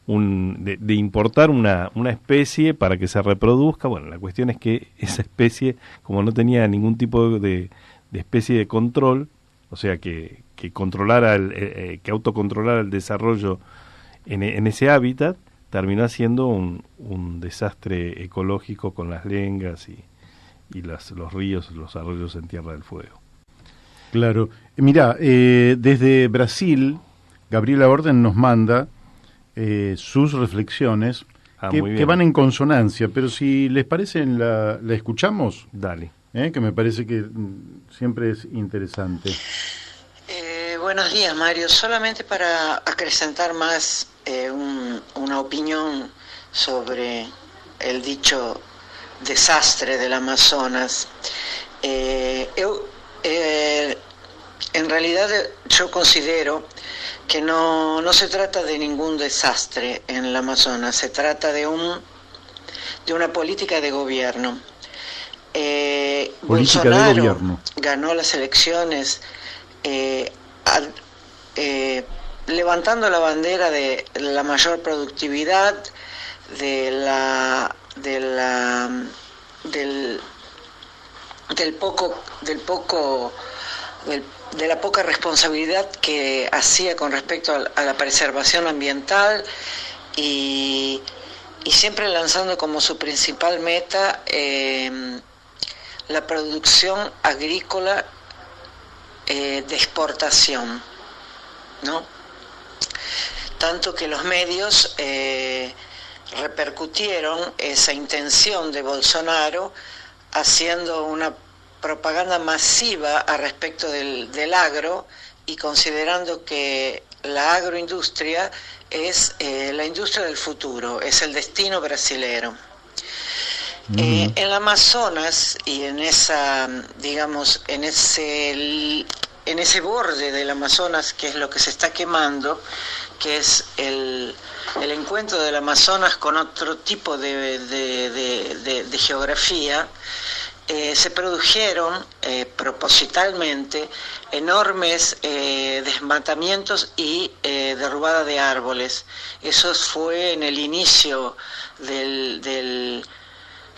de importar una especie para que se reproduzca? Bueno, la cuestión es que esa especie, como no tenía ningún tipo de especie de control, o sea que controlara que autocontrolara el desarrollo en ese hábitat, terminó siendo un desastre ecológico con las lengas y los ríos, los arroyos en Tierra del Fuego. Claro. Mirá, desde Brasil, Gabriela Orden nos manda sus reflexiones que van en consonancia, pero si les parece, la escuchamos. Dale. Que me parece que siempre es interesante. Buenos días, Mario. Solamente para acrecentar más una opinión sobre el dicho desastre del Amazonas. En realidad yo considero que no se trata de ningún desastre en el Amazonas, se trata de una política de gobierno. Bolsonaro ganó las elecciones levantando la bandera de la mayor productividad, de la poca responsabilidad que hacía con respecto a la preservación ambiental y siempre lanzando como su principal meta la producción agrícola de exportación, ¿no? Tanto que los medios repercutieron esa intención de Bolsonaro haciendo una propaganda masiva a respecto del agro y considerando que la agroindustria es la industria del futuro, es el destino brasilero. En el Amazonas y en esa, digamos, en ese borde del Amazonas, que es lo que se está quemando, que es el encuentro del Amazonas con otro tipo de geografía, se produjeron propositalmente enormes desmatamientos y derrubada de árboles. Eso fue en el inicio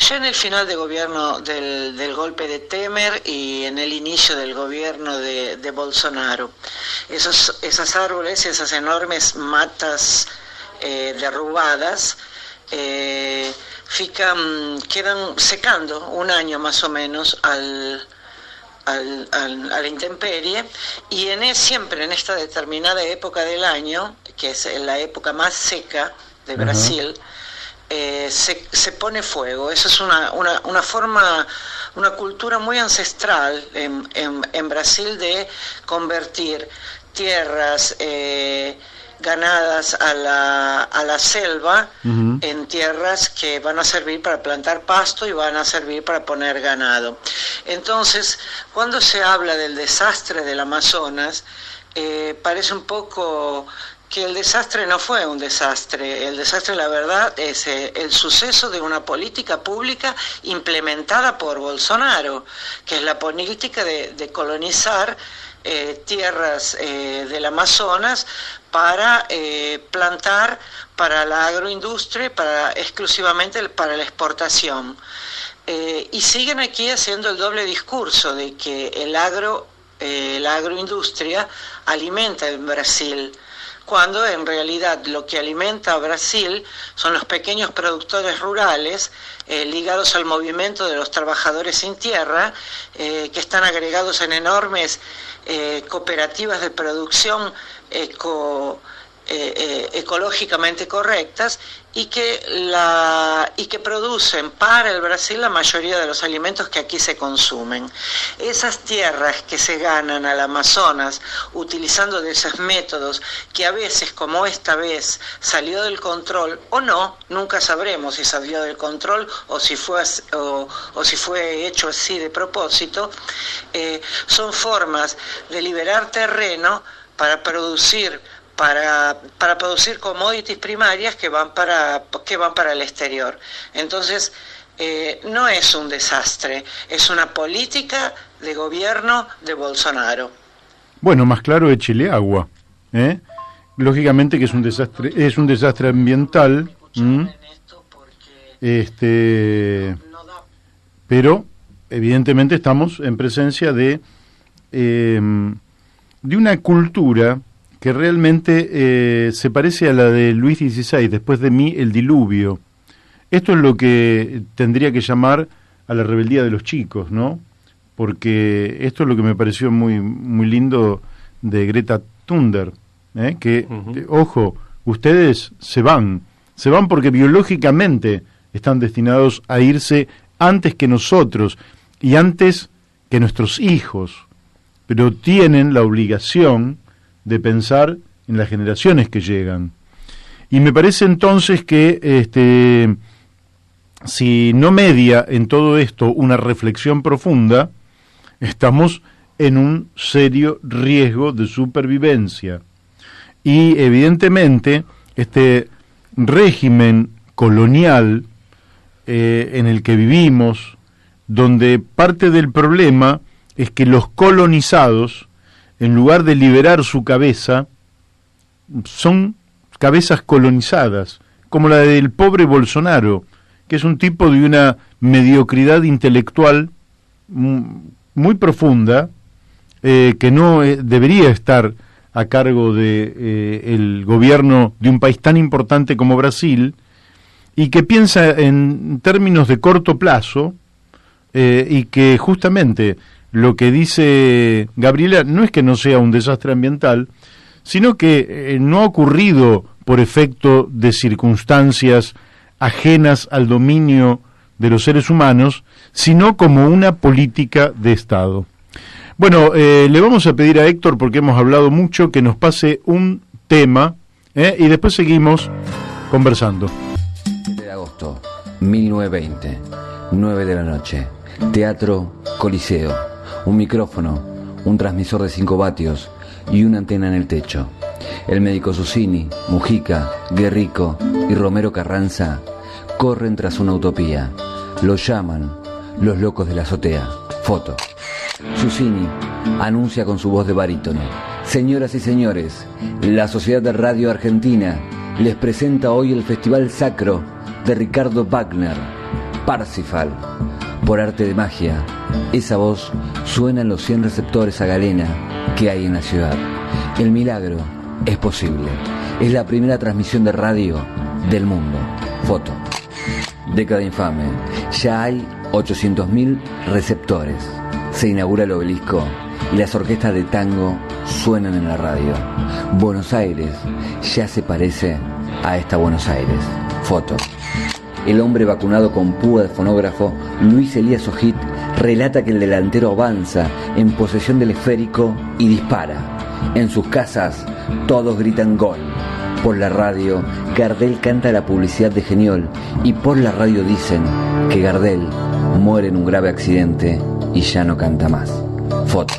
ya en el final de gobierno del golpe de Temer y en el inicio del gobierno de Bolsonaro. Esos árboles, esas enormes matas derrubadas, quedan secando un año más o menos a la intemperie, y siempre en esta determinada época del año, que es la época más seca de Brasil, se pone fuego. Eso es una forma, una cultura muy ancestral en Brasil de convertir tierras ganadas a la selva en tierras que van a servir para plantar pasto y van a servir para poner ganado. Entonces, cuando se habla del desastre del Amazonas, parece un poco que el desastre no fue un desastre. El desastre, la verdad, es el suceso de una política pública implementada por Bolsonaro, que es la política de colonizar tierras del Amazonas para plantar para la agroindustria, exclusivamente para la exportación. y siguen aquí haciendo el doble discurso de que la agroindustria alimenta en Brasil, cuando en realidad lo que alimenta a Brasil son los pequeños productores rurales ligados al movimiento de los trabajadores sin tierra, que están agregados en enormes cooperativas de producción ecológicamente correctas y que producen para el Brasil la mayoría de los alimentos que aquí se consumen. Esas tierras que se ganan al Amazonas utilizando de esos métodos que a veces, como esta vez, salió del control o no, nunca sabremos si salió del control o si fue hecho así de propósito, son formas de liberar terreno para producir commodities primarias que van para el exterior. Entonces, no es un desastre, es una política de gobierno de Bolsonaro. Bueno, más claro, échele agua, ¿eh? Lógicamente que es un desastre ambiental, pero evidentemente estamos en presencia de una cultura que realmente se parece a la de Luis XVI, después de mí el diluvio. Esto es lo que tendría que llamar a la rebeldía de los chicos, ¿no? Porque esto es lo que me pareció muy, muy lindo de Greta Thunberg, que, ojo, ustedes se van porque biológicamente están destinados a irse antes que nosotros y antes que nuestros hijos, pero tienen la obligación de pensar en las generaciones que llegan. Y me parece entonces que si no media en todo esto una reflexión profunda, estamos en un serio riesgo de supervivencia. Y evidentemente este régimen colonial en el que vivimos, donde parte del problema es que los colonizados, en lugar de liberar su cabeza, son cabezas colonizadas, como la del pobre Bolsonaro, que es un tipo de una mediocridad intelectual muy profunda, que no debería estar a cargo de el gobierno de un país tan importante como Brasil, y que piensa en términos de corto plazo, y que justamente lo que dice Gabriela no es que no sea un desastre ambiental, sino que no ha ocurrido por efecto de circunstancias ajenas al dominio de los seres humanos, sino como una política de Estado. Bueno, le vamos a pedir a Héctor, porque hemos hablado mucho, que nos pase un tema, y después seguimos conversando. 7 de agosto, 1920, 9 de la noche, Teatro Coliseo. Un micrófono, un transmisor de 5 vatios y una antena en el techo. El médico Susini, Mujica, Guerrico y Romero Carranza corren tras una utopía. Los llaman los locos de la azotea. Foto. Susini anuncia con su voz de barítono: señoras y señores, la Sociedad de Radio Argentina les presenta hoy el Festival Sacro de Ricardo Wagner, Parsifal. Por arte de magia, esa voz suena en los 100 receptores a galena que hay en la ciudad. El milagro es posible. Es la primera transmisión de radio del mundo. Foto. Década infame. Ya hay 800.000 receptores. Se inaugura el obelisco y las orquestas de tango suenan en la radio. Buenos Aires ya se parece a esta Buenos Aires. Foto. El hombre vacunado con púa de fonógrafo, Luis Elías Ojit, relata que el delantero avanza en posesión del esférico y dispara. En sus casas, todos gritan gol. Por la radio, Gardel canta la publicidad de Geniol y por la radio dicen que Gardel muere en un grave accidente y ya no canta más. Foto.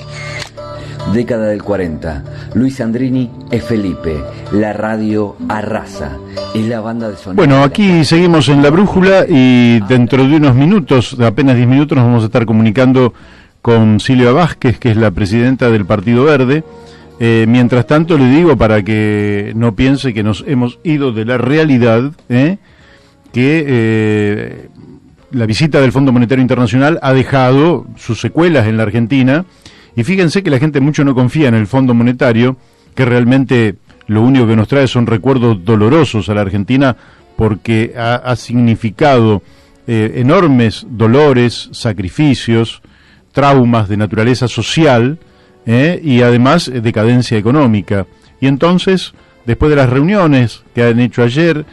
Década del 40. Luis Sandrini es Felipe. La radio arrasa. Es la banda de sonido. Bueno, aquí seguimos en La Brújula y dentro de unos minutos, de apenas 10 minutos, nos vamos a estar comunicando con Silvia Vázquez, que es la presidenta del Partido Verde. Mientras tanto, le digo, para que no piense que nos hemos ido de la realidad, que la visita del Fondo Monetario Internacional ha dejado sus secuelas en la Argentina, y fíjense que la gente mucho no confía en el Fondo Monetario, que realmente lo único que nos trae son recuerdos dolorosos a la Argentina, porque ha significado enormes dolores, sacrificios, traumas de naturaleza social, y además decadencia económica. Y entonces, después de las reuniones que han hecho ayer,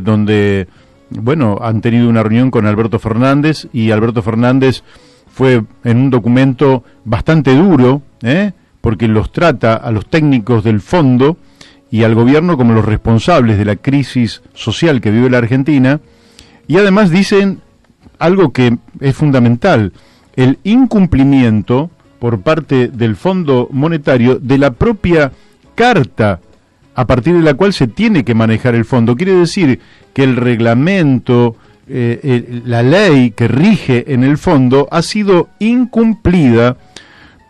donde, bueno, han tenido una reunión con Alberto Fernández, y Alberto Fernández fue en un documento bastante duro, porque los trata a los técnicos del fondo y al gobierno como los responsables de la crisis social que vive la Argentina, y además dicen algo que es fundamental: el incumplimiento por parte del Fondo Monetario de la propia carta a partir de la cual se tiene que manejar el fondo. Quiere decir que el reglamento, la ley que rige en el fondo ha sido incumplida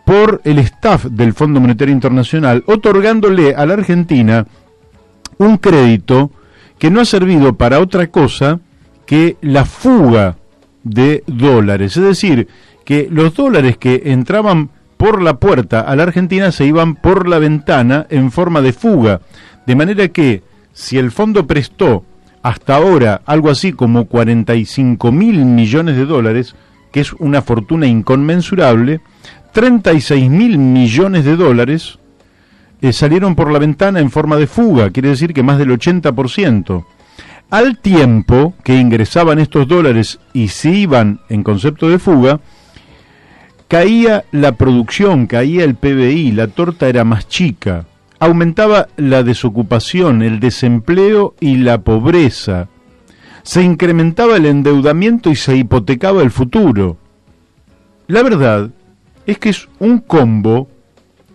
por el staff del Fondo Monetario Internacional, otorgándole a la Argentina un crédito que no ha servido para otra cosa que la fuga de dólares. Es decir, que los dólares que entraban por la puerta a la Argentina se iban por la ventana en forma de fuga. De manera que, si el fondo prestó hasta ahora algo así como 45.000 millones de dólares, que es una fortuna inconmensurable, 36.000 millones de dólares salieron por la ventana en forma de fuga, quiere decir que más del 80%. Al tiempo que ingresaban estos dólares y se iban en concepto de fuga, caía la producción, caía el PBI, la torta era más chica, aumentaba la desocupación, el desempleo y la pobreza, se incrementaba el endeudamiento y se hipotecaba el futuro. La verdad es que es un combo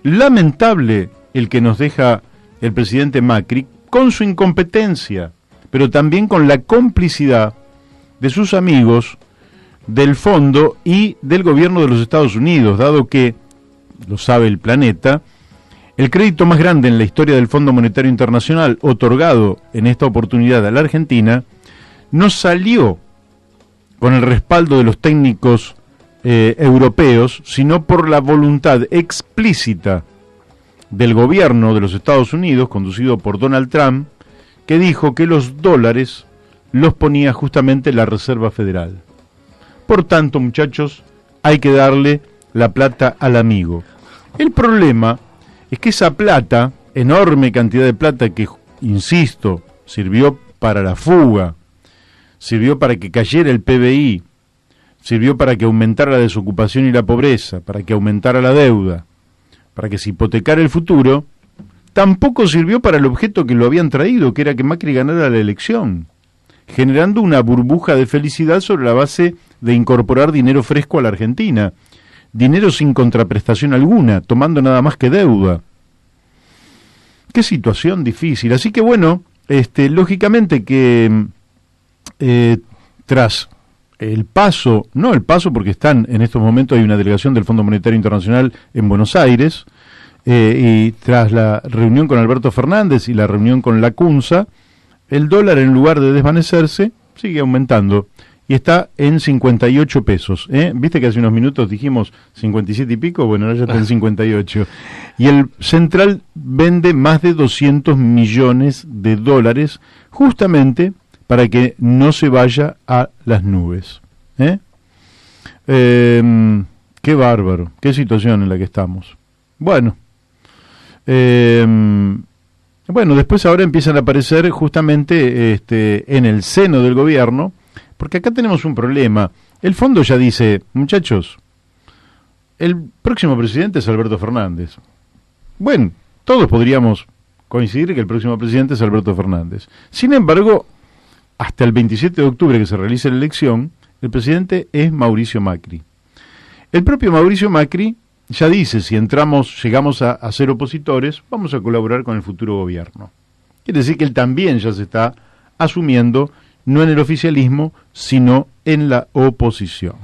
lamentable el que nos deja el presidente Macri, con su incompetencia, pero también con la complicidad de sus amigos del fondo y del gobierno de los Estados Unidos, dado que, lo sabe el planeta, el crédito más grande en la historia del Fondo Monetario Internacional, otorgado en esta oportunidad a la Argentina, no salió con el respaldo de los técnicos europeos, sino por la voluntad explícita del gobierno de los Estados Unidos, conducido por Donald Trump, que dijo que los dólares los ponía justamente la Reserva Federal. Por tanto, muchachos, hay que darle la plata al amigo. El problema es que esa plata, enorme cantidad de plata que, insisto, sirvió para la fuga, sirvió para que cayera el PBI, sirvió para que aumentara la desocupación y la pobreza, para que aumentara la deuda, para que se hipotecara el futuro, tampoco sirvió para el objeto que lo habían traído, que era que Macri ganara la elección, generando una burbuja de felicidad sobre la base de incorporar dinero fresco a la Argentina, dinero sin contraprestación alguna, tomando nada más que deuda. Qué situación difícil. Así que bueno, lógicamente que tras el paso, no el paso porque están en estos momentos, hay una delegación del Fondo Monetario Internacional en Buenos Aires, y tras la reunión con Alberto Fernández y la reunión con la CUNSA, el dólar, en lugar de desvanecerse, sigue aumentando y está en 58 pesos. ¿Viste que hace unos minutos dijimos 57 y pico? Bueno, ahora ya está en 58. Y el Central vende más de 200 millones de dólares justamente para que no se vaya a las nubes. Qué bárbaro, qué situación en la que estamos. Bueno, después ahora empiezan a aparecer justamente en el seno del gobierno, porque acá tenemos un problema. El fondo ya dice, muchachos, el próximo presidente es Alberto Fernández. Bueno, todos podríamos coincidir que el próximo presidente es Alberto Fernández. Sin embargo, hasta el 27 de octubre que se realice la elección, el presidente es Mauricio Macri. El propio Mauricio Macri ya dice, si llegamos a ser opositores, vamos a colaborar con el futuro gobierno. Quiere decir que él también ya se está asumiendo, no en el oficialismo, sino en la oposición.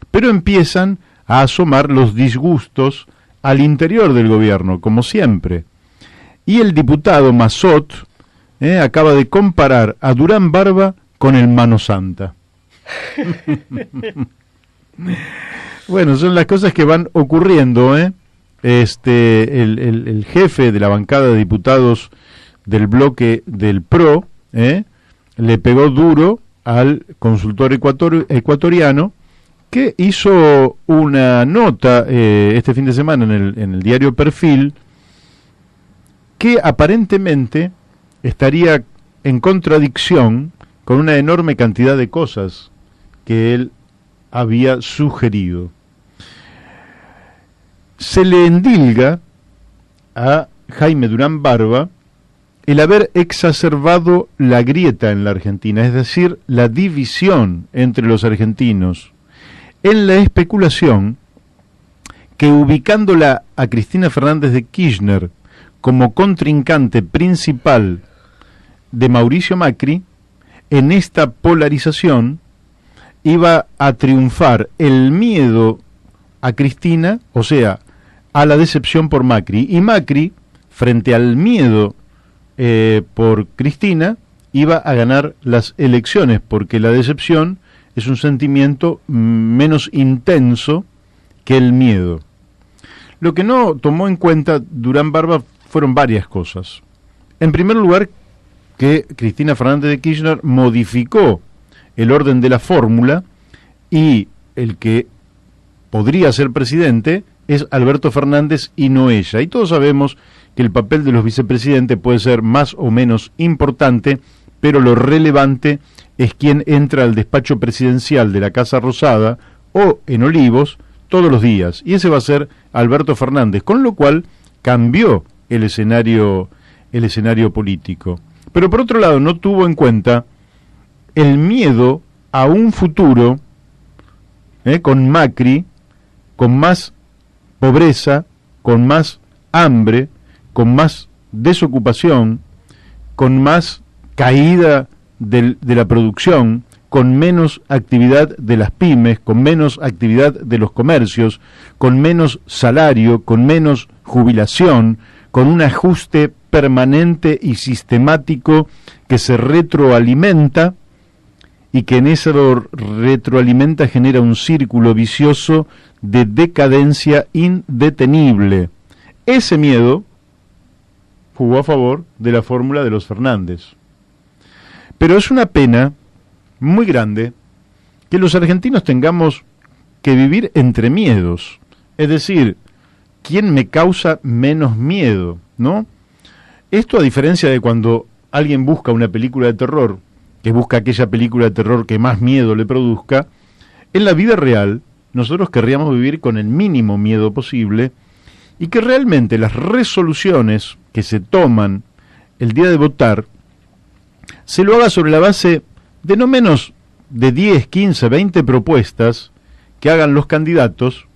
Pero empiezan a asomar los disgustos al interior del gobierno, como siempre. Y el diputado Massot acaba de comparar a Durán Barba con el Mano Santa. Bueno, son las cosas que van ocurriendo, ¿eh? El jefe de la bancada de diputados del bloque del PRO, le pegó duro al consultor ecuatoriano, que hizo una nota este fin de semana en el diario Perfil, que aparentemente estaría en contradicción con una enorme cantidad de cosas que él había sugerido. Se le endilga a Jaime Durán Barba el haber exacerbado la grieta en la Argentina, es decir, la división entre los argentinos, en la especulación que, ubicándola a Cristina Fernández de Kirchner como contrincante principal de Mauricio Macri, en esta polarización iba a triunfar el miedo a Cristina, o sea, a la decepción por Macri, y Macri, frente al miedo por Cristina, iba a ganar las elecciones, porque la decepción es un sentimiento menos intenso que el miedo. Lo que no tomó en cuenta Durán Barba fueron varias cosas. En primer lugar, que Cristina Fernández de Kirchner modificó el orden de la fórmula y el que podría ser presidente es Alberto Fernández y no ella. Y todos sabemos que el papel de los vicepresidentes puede ser más o menos importante, pero lo relevante es quién entra al despacho presidencial de la Casa Rosada o en Olivos todos los días. Y ese va a ser Alberto Fernández, con lo cual cambió el escenario político. Pero por otro lado no tuvo en cuenta el miedo a un futuro con Macri, con más pobreza, con más hambre, con más desocupación, con más caída de la producción, con menos actividad de las pymes, con menos actividad de los comercios, con menos salario, con menos jubilación, con un ajuste permanente y sistemático que se retroalimenta y que en eso retroalimenta genera un círculo vicioso de decadencia indetenible. Ese miedo jugó a favor de la fórmula de los Fernández. Pero es una pena muy grande que los argentinos tengamos que vivir entre miedos. Es decir, ¿quién me causa menos miedo? ¿No? Esto, a diferencia de cuando alguien busca una película de terror, que busca aquella película de terror que más miedo le produzca, en la vida real nosotros querríamos vivir con el mínimo miedo posible y que realmente las resoluciones que se toman el día de votar se lo haga sobre la base de no menos de 10, 15, 20 propuestas que hagan los candidatos,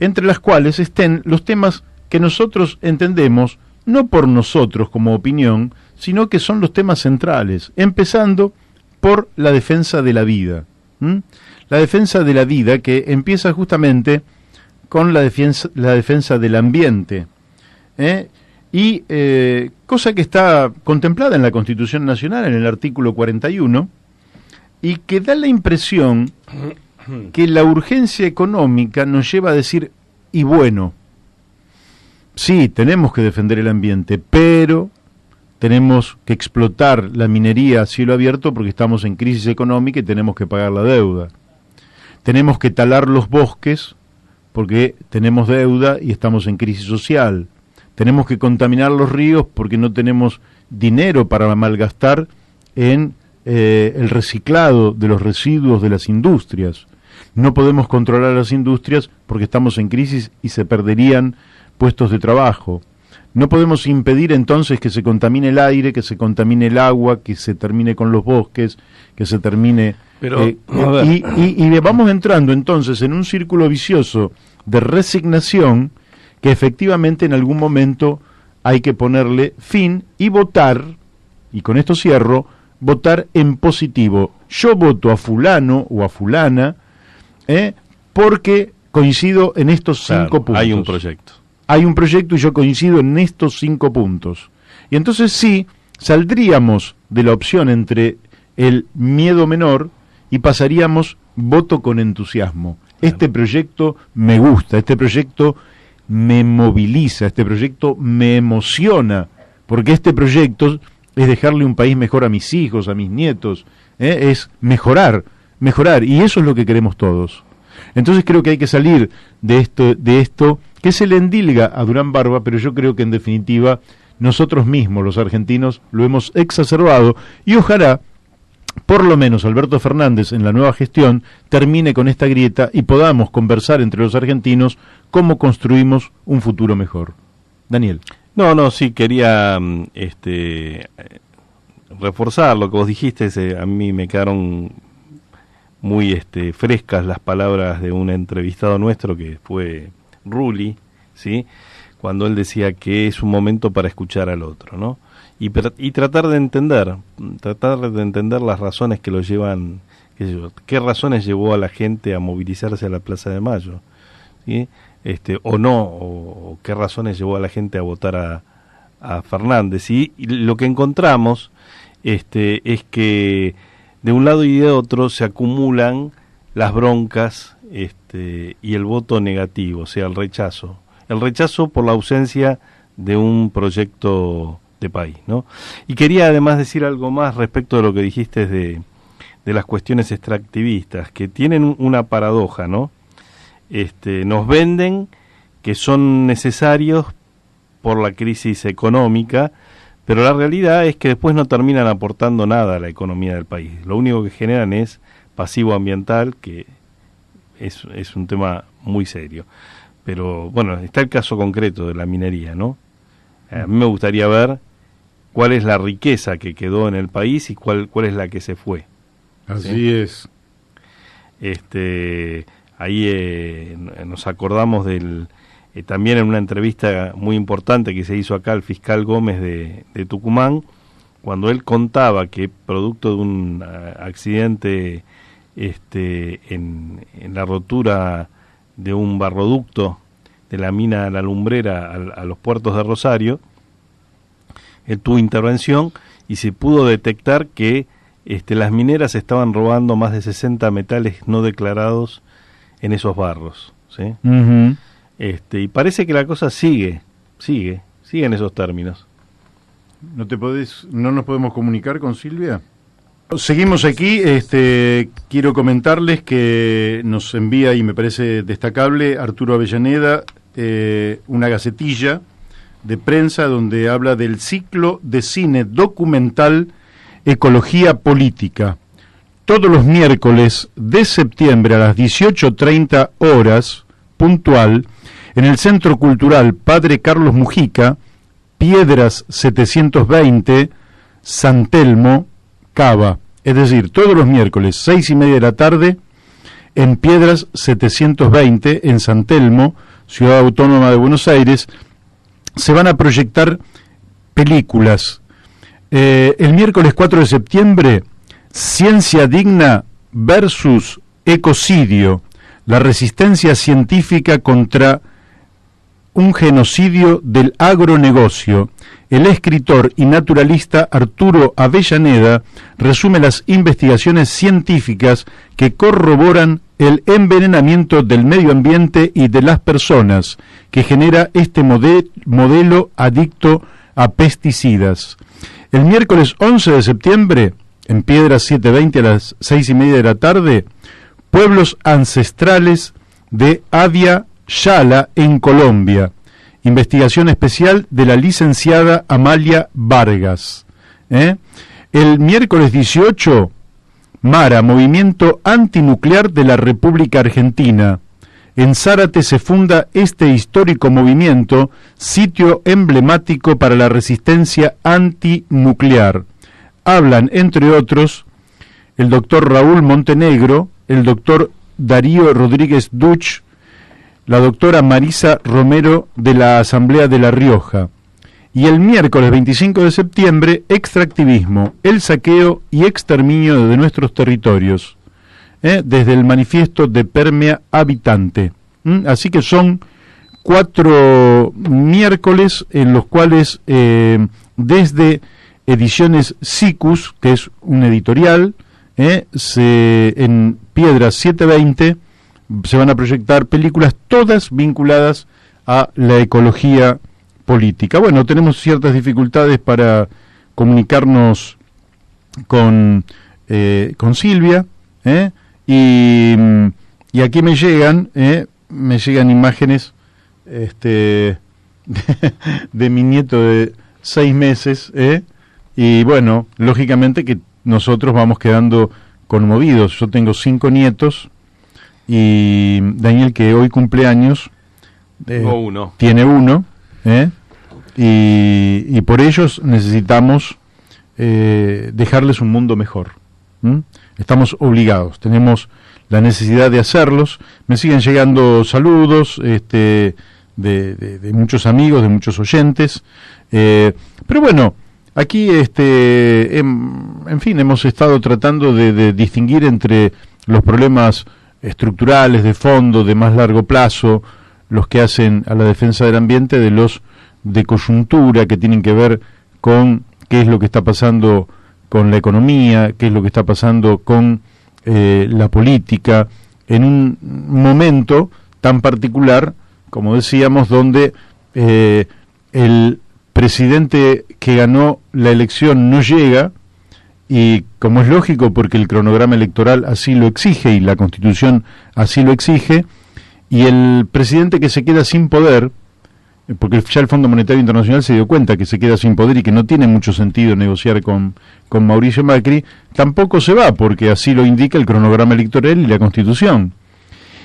entre las cuales estén los temas que nosotros entendemos, no por nosotros como opinión, sino que son los temas centrales, empezando por la defensa de la vida. La defensa de la vida, que empieza justamente con la defensa del ambiente, cosa que está contemplada en la Constitución Nacional, en el artículo 41, y que da la impresión que la urgencia económica nos lleva a decir, y bueno, sí, tenemos que defender el ambiente, pero tenemos que explotar la minería a cielo abierto porque estamos en crisis económica y tenemos que pagar la deuda. Tenemos que talar los bosques porque tenemos deuda y estamos en crisis social. Tenemos que contaminar los ríos porque no tenemos dinero para malgastar en el reciclado de los residuos de las industrias. No podemos controlar las industrias porque estamos en crisis y se perderían puestos de trabajo. No podemos impedir entonces que se contamine el aire, que se contamine el agua, que se termine con los bosques, que se termine... y vamos entrando entonces en un círculo vicioso de resignación que efectivamente en algún momento hay que ponerle fin y votar, y con esto cierro, votar en positivo. Yo voto a fulano o a fulana porque coincido en estos 5 puntos. Hay un proyecto. Hay un proyecto y yo coincido en estos 5 puntos. Y entonces sí, saldríamos de la opción entre el miedo menor y pasaríamos voto con entusiasmo. Este proyecto me gusta, este proyecto me moviliza, este proyecto me emociona, porque este proyecto es dejarle un país mejor a mis hijos, a mis nietos, es mejorar, y eso es lo que queremos todos. Entonces creo que hay que salir de esto que se le endilga a Durán Barba, pero yo creo que en definitiva nosotros mismos, los argentinos, lo hemos exacerbado, y ojalá por lo menos Alberto Fernández en la nueva gestión termine con esta grieta y podamos conversar entre los argentinos cómo construimos un futuro mejor. Daniel. Sí, quería reforzar lo que vos dijiste. A mí me quedaron muy frescas las palabras de un entrevistado nuestro que fue Rulli, ¿sí? Cuando él decía que es un momento para escuchar al otro, ¿no? Y tratar de entender las razones que lo llevan, qué razones llevó a la gente a movilizarse a la Plaza de Mayo, ¿sí? O qué razones llevó a la gente a votar a Fernández. Y lo que encontramos es que de un lado y de otro se acumulan las broncas y el voto negativo, o sea, el rechazo por la ausencia de un proyecto de país, ¿no? Y quería además decir algo más respecto de lo que dijiste de las cuestiones extractivistas, que tienen una paradoja, ¿no? Nos venden que son necesarios por la crisis económica, pero la realidad es que después no terminan aportando nada a la economía del país. Lo único que generan es pasivo ambiental, que es un tema muy serio. Pero bueno, está el caso concreto de la minería, ¿no? A mí me gustaría ver cuál es la riqueza que quedó en el país y cuál es la que se fue. Así ¿sí? es. Ahí nos acordamos también en una entrevista muy importante que se hizo acá al fiscal Gómez de Tucumán, cuando él contaba que producto de un accidente en la rotura de un barroducto de la mina La Lumbrera a los puertos de Rosario, él tuvo intervención y se pudo detectar que las mineras estaban robando más de 60 metales no declarados en esos barros, ¿sí? Uh-huh. Y parece que la cosa sigue en esos términos. ¿No nos podemos comunicar con Silvia? Seguimos aquí. Quiero comentarles que nos envía, y me parece destacable, Arturo Avellaneda, una gacetilla de prensa donde habla del ciclo de cine documental Ecología Política. Todos los miércoles de septiembre a las 18:30 horas, puntual, en el Centro Cultural Padre Carlos Mujica, Piedras 720, San Telmo, Cava. Es decir, todos los miércoles, 6:30 de la tarde, en Piedras 720, en San Telmo, Ciudad Autónoma de Buenos Aires, se van a proyectar películas. El miércoles 4 de septiembre, Ciencia Digna versus Ecocidio, la resistencia científica contra un genocidio del agronegocio. El escritor y naturalista Arturo Avellaneda resume las investigaciones científicas que corroboran el envenenamiento del medio ambiente y de las personas que genera este modelo adicto a pesticidas. El miércoles 11 de septiembre, en Piedras 720 a las 6:30 de la tarde, Pueblos Ancestrales de Avia Yala en Colombia. Investigación especial de la licenciada Amalia Vargas. El miércoles 18, MARA, Movimiento Antinuclear de la República Argentina. En Zárate se funda este histórico movimiento, sitio emblemático para la resistencia antinuclear. Hablan, entre otros, el doctor Raúl Montenegro, el doctor Darío Rodríguez Duch, la doctora Marisa Romero de la Asamblea de La Rioja. Y el miércoles 25 de septiembre, extractivismo, el saqueo y exterminio de nuestros territorios, desde el manifiesto de Permea Habitante. Así que son 4 miércoles en los cuales desde Ediciones Sicus, que es un editorial en Piedra 720 se van a proyectar películas todas vinculadas a la ecología política. Bueno, tenemos ciertas dificultades para comunicarnos con Silvia, y aquí me llegan imágenes de mi nieto de 6 meses, y bueno, lógicamente que nosotros vamos quedando conmovidos. Yo tengo 5 nietos y Daniel, que hoy cumple años, tiene uno, y por ellos necesitamos dejarles un mundo mejor. Estamos obligados, tenemos la necesidad de hacerlos. Me siguen llegando saludos de muchos amigos, de muchos oyentes, pero bueno, aquí en fin, hemos estado tratando de distinguir entre los problemas estructurales, de fondo, de más largo plazo, los que hacen a la defensa del ambiente, de los de coyuntura, que tienen que ver con qué es lo que está pasando con la economía, qué es lo que está pasando con la política, en un momento tan particular, como decíamos, donde el presidente que ganó la elección no llega, y como es lógico, porque el cronograma electoral así lo exige y la Constitución así lo exige, y el presidente que se queda sin poder, porque ya el Fondo Monetario Internacional se dio cuenta que se queda sin poder y que no tiene mucho sentido negociar con Mauricio Macri, tampoco se va, porque así lo indica el cronograma electoral y la Constitución.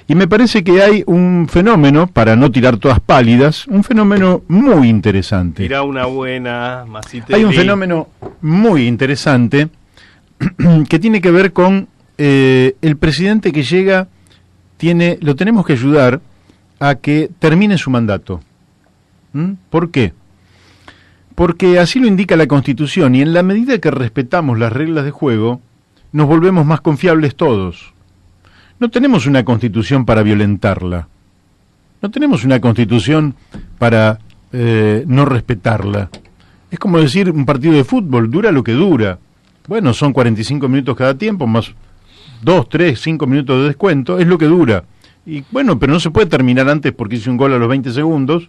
Y me parece que hay un fenómeno, para no tirar todas pálidas, un fenómeno muy interesante. Tira una buena, Masiteli. Hay un fenómeno muy interesante que tiene que ver con el presidente que llega, lo tenemos que ayudar a que termine su mandato. ¿Por qué? Porque así lo indica la Constitución, y en la medida que respetamos las reglas de juego, nos volvemos más confiables todos. No tenemos una Constitución para violentarla. No tenemos una Constitución para no respetarla. Es como decir, un partido de fútbol dura lo que dura. Bueno, son 45 minutos cada tiempo, más 2, 3, 5 minutos de descuento, es lo que dura. Y bueno, pero no se puede terminar antes porque hice un gol a los 20 segundos,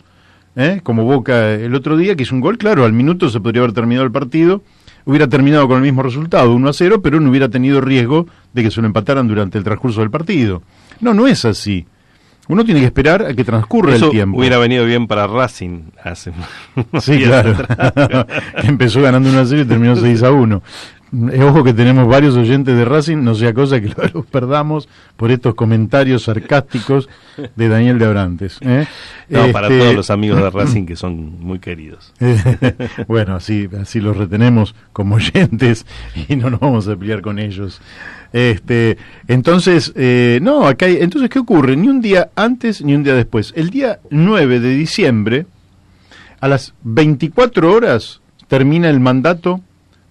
como Boca el otro día, que hizo un gol, claro, al minuto se podría haber terminado el partido, hubiera terminado con el mismo resultado, 1-0, pero no hubiera tenido riesgo de que se lo empataran durante el transcurso del partido. No es así. Uno tiene que esperar a que transcurra el tiempo. Hubiera venido bien para Racing hace sí, claro. Que empezó ganando 1-0 y terminó 6-1. Ojo que tenemos varios oyentes de Racing, no sea cosa que los perdamos por estos comentarios sarcásticos de Daniel de Abrantes. No, para todos los amigos de Racing, que son muy queridos. Bueno, así los retenemos como oyentes y no nos vamos a pelear con ellos. Entonces, entonces, ¿qué ocurre? Ni un día antes ni un día después. El día 9 de diciembre, a las 24 horas, termina el mandato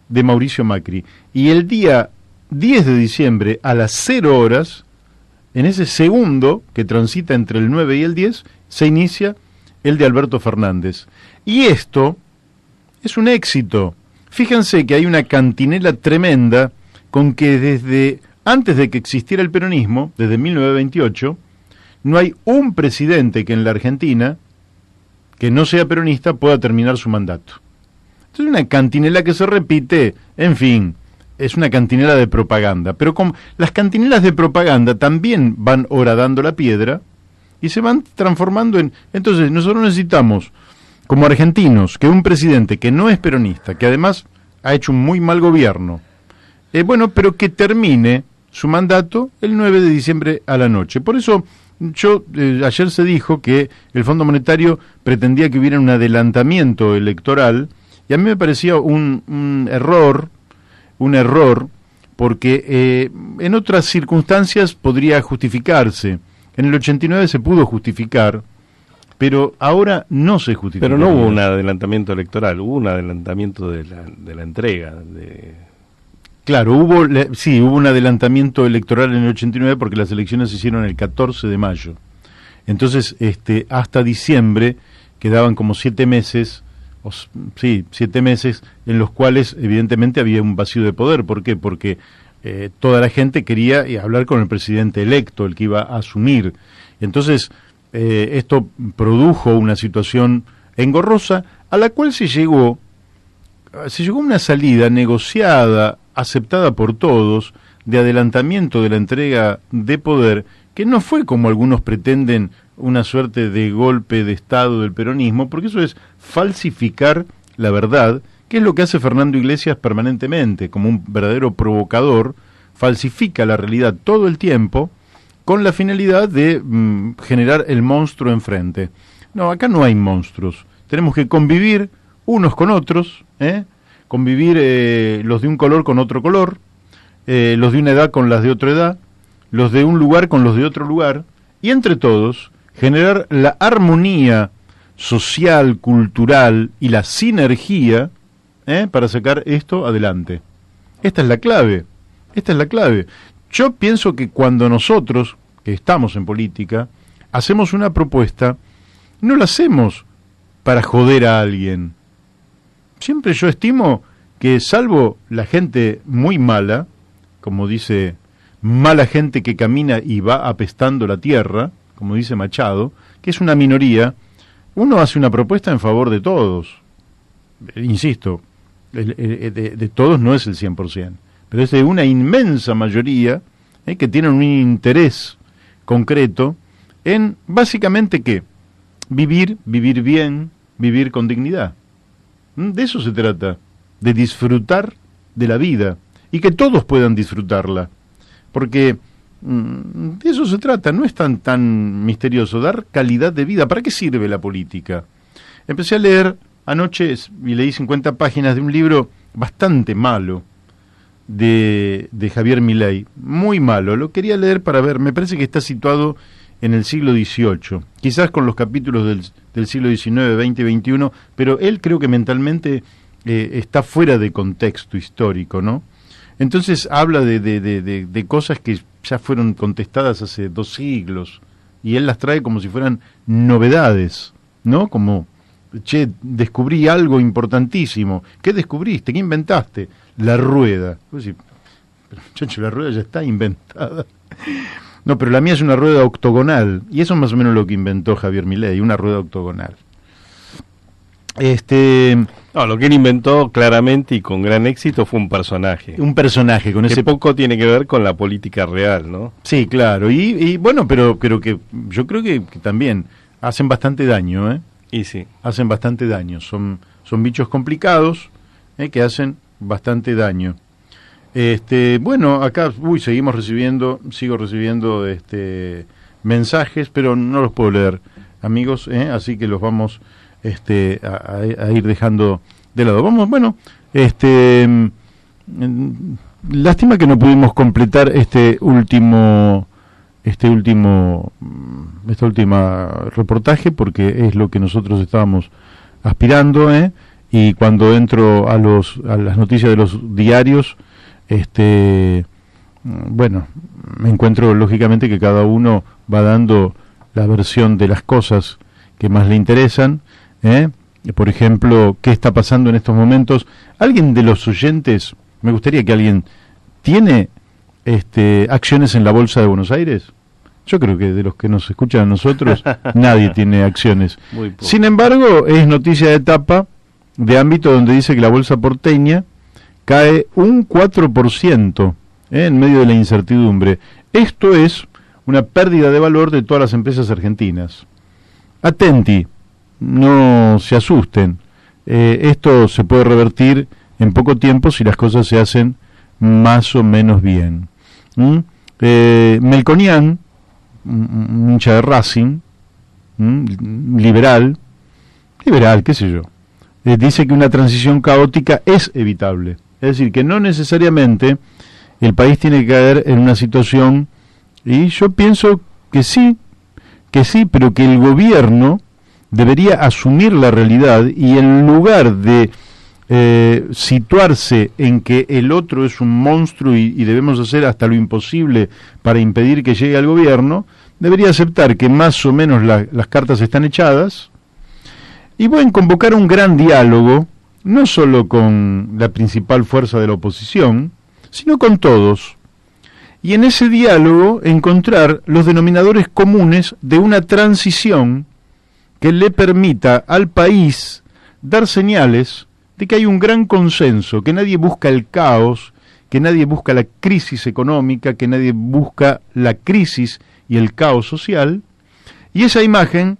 de Mauricio Macri. Y el día 10 de diciembre, a las 0 horas, en ese segundo que transita entre el 9 y el 10, se inicia el de Alberto Fernández. Y esto es un éxito. Fíjense que hay una cantinela tremenda con que desde antes de que existiera el peronismo, desde 1928, no hay un presidente que en la Argentina, que no sea peronista, pueda terminar su mandato. Es una cantinela que se repite, en fin, es una cantinela de propaganda, pero como las cantinelas de propaganda también van horadando la piedra y se van transformando en... Entonces nosotros necesitamos, como argentinos, que un presidente que no es peronista, que además ha hecho un muy mal gobierno, pero que termine su mandato el 9 de diciembre a la noche. Por eso ayer se dijo que el Fondo Monetario pretendía que hubiera un adelantamiento electoral. Y a mí me parecía un error, porque en otras circunstancias podría justificarse. En el 89 se pudo justificar, pero ahora no se justifica. Pero no hubo un adelantamiento electoral, hubo un adelantamiento de la entrega. Claro, hubo un adelantamiento electoral en el 89 porque las elecciones se hicieron el 14 de mayo. Entonces, hasta diciembre quedaban como 7 meses... 7 meses en los cuales evidentemente había un vacío de poder. ¿Por qué? Porque toda la gente quería hablar con el presidente electo, el que iba a asumir. Entonces, esto produjo una situación engorrosa a la cual se llegó a una salida negociada, aceptada por todos, de adelantamiento de la entrega de poder, que no fue, como algunos pretenden, una suerte de golpe de Estado del peronismo, porque eso es falsificar la verdad, que es lo que hace Fernando Iglesias permanentemente, como un verdadero provocador, falsifica la realidad todo el tiempo con la finalidad de generar el monstruo enfrente. No, acá no hay monstruos. Tenemos que convivir unos con otros, convivir los de un color con otro color, los de una edad con las de otra edad, los de un lugar con los de otro lugar, y entre todos generar la armonía social, cultural y la sinergia para sacar esto adelante. Esta es la clave, esta es la clave. Yo pienso que cuando nosotros, que estamos en política, hacemos una propuesta, no la hacemos para joder a alguien. Siempre yo estimo que, salvo la gente muy mala, como dice, mala gente que camina y va apestando la tierra, como dice Machado, que es una minoría, uno hace una propuesta en favor de todos. Insisto, de todos no es el 100%, pero es de una inmensa mayoría que tienen un interés concreto en, básicamente, ¿qué? Vivir bien, vivir con dignidad. De eso se trata, de disfrutar de la vida y que todos puedan disfrutarla, porque de eso se trata, no es tan misterioso, dar calidad de vida. ¿Para qué sirve la política? Empecé a leer anoche y leí 50 páginas de un libro bastante malo de Javier Milei, muy malo. Lo quería leer para ver, me parece que está situado en el siglo XVIII, quizás con los capítulos del siglo XIX, XX y XXI, pero él creo que mentalmente está fuera de contexto histórico, ¿no? Entonces habla de cosas que ya fueron contestadas hace 2 siglos, y él las trae como si fueran novedades, ¿no? Como, che, descubrí algo importantísimo. ¿Qué descubriste? ¿Qué inventaste? La rueda. Vos decís, pero, muchacho, la rueda ya está inventada. No, pero la mía es una rueda octogonal, y eso es más o menos lo que inventó Javier Milei, una rueda octogonal. No, lo que él inventó claramente y con gran éxito fue un personaje. Un personaje con ese poco tiene que ver con la política real, ¿no? Sí, claro. Y bueno, pero que yo creo que también hacen bastante daño, ¿eh? Y sí. Hacen bastante daño. Son bichos complicados que hacen bastante daño. Bueno, acá sigo recibiendo mensajes, pero no los puedo leer, amigos, así que los vamos a ir dejando de lado. Vamos, bueno, lástima que no pudimos completar este último reportaje, porque es lo que nosotros estábamos aspirando, y cuando entro a las noticias de los diarios, bueno, me encuentro lógicamente que cada uno va dando la versión de las cosas que más le interesan. Por ejemplo, ¿qué está pasando en estos momentos? ¿Alguien de los oyentes, me gustaría que alguien, tiene acciones en la Bolsa de Buenos Aires? Yo creo que de los que nos escuchan a nosotros, nadie tiene acciones. Sin embargo, es noticia de tapa de ámbito donde dice que la Bolsa porteña cae un 4% en medio de la incertidumbre. Esto es una pérdida de valor de todas las empresas argentinas. Atenti, no se asusten. Esto se puede revertir en poco tiempo si las cosas se hacen más o menos bien. Melconian, un hincha de Racing, liberal, qué sé yo, dice que una transición caótica es evitable. Es decir, que no necesariamente el país tiene que caer en una situación, y yo pienso que sí, pero que el gobierno debería asumir la realidad y, en lugar de situarse en que el otro es un monstruo y debemos hacer hasta lo imposible para impedir que llegue al gobierno, debería aceptar que más o menos las cartas están echadas y pueden convocar un gran diálogo, no solo con la principal fuerza de la oposición, sino con todos. Y en ese diálogo encontrar los denominadores comunes de una transición que le permita al país dar señales de que hay un gran consenso, que nadie busca el caos, que nadie busca la crisis económica, que nadie busca la crisis y el caos social, y esa imagen